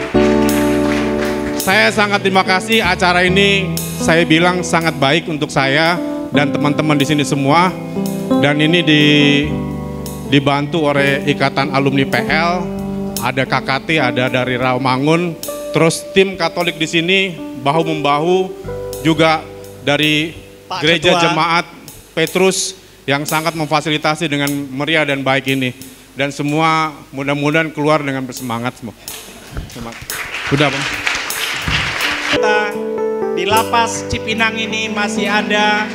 saya sangat terima kasih acara ini. Saya bilang sangat baik untuk saya dan teman-teman di sini semua. Dan ini dibantu oleh Ikatan Alumni PL, ada KKT, ada dari Rawamangun, terus tim Katolik di sini bahu-membahu, juga dari
Pak
Gereja
Ketua.
Jemaat Petrus yang sangat memfasilitasi dengan meriah dan baik ini. Dan semua mudah-mudahan keluar dengan bersemangat semua. Sudah Bang.
Kita di lapas Cipinang ini masih ada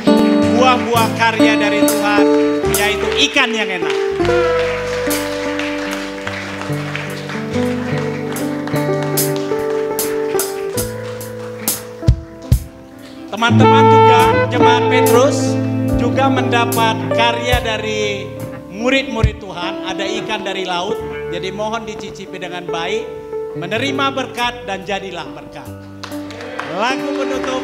buah-buah karya dari Tuhan, yaitu ikan yang enak. Teman-teman juga Jemaat Petrus, juga mendapat karya dari murid-murid Tuhan, ada ikan dari laut. Jadi mohon dicicipi dengan baik, menerima berkat dan jadilah berkat. Lagu penutup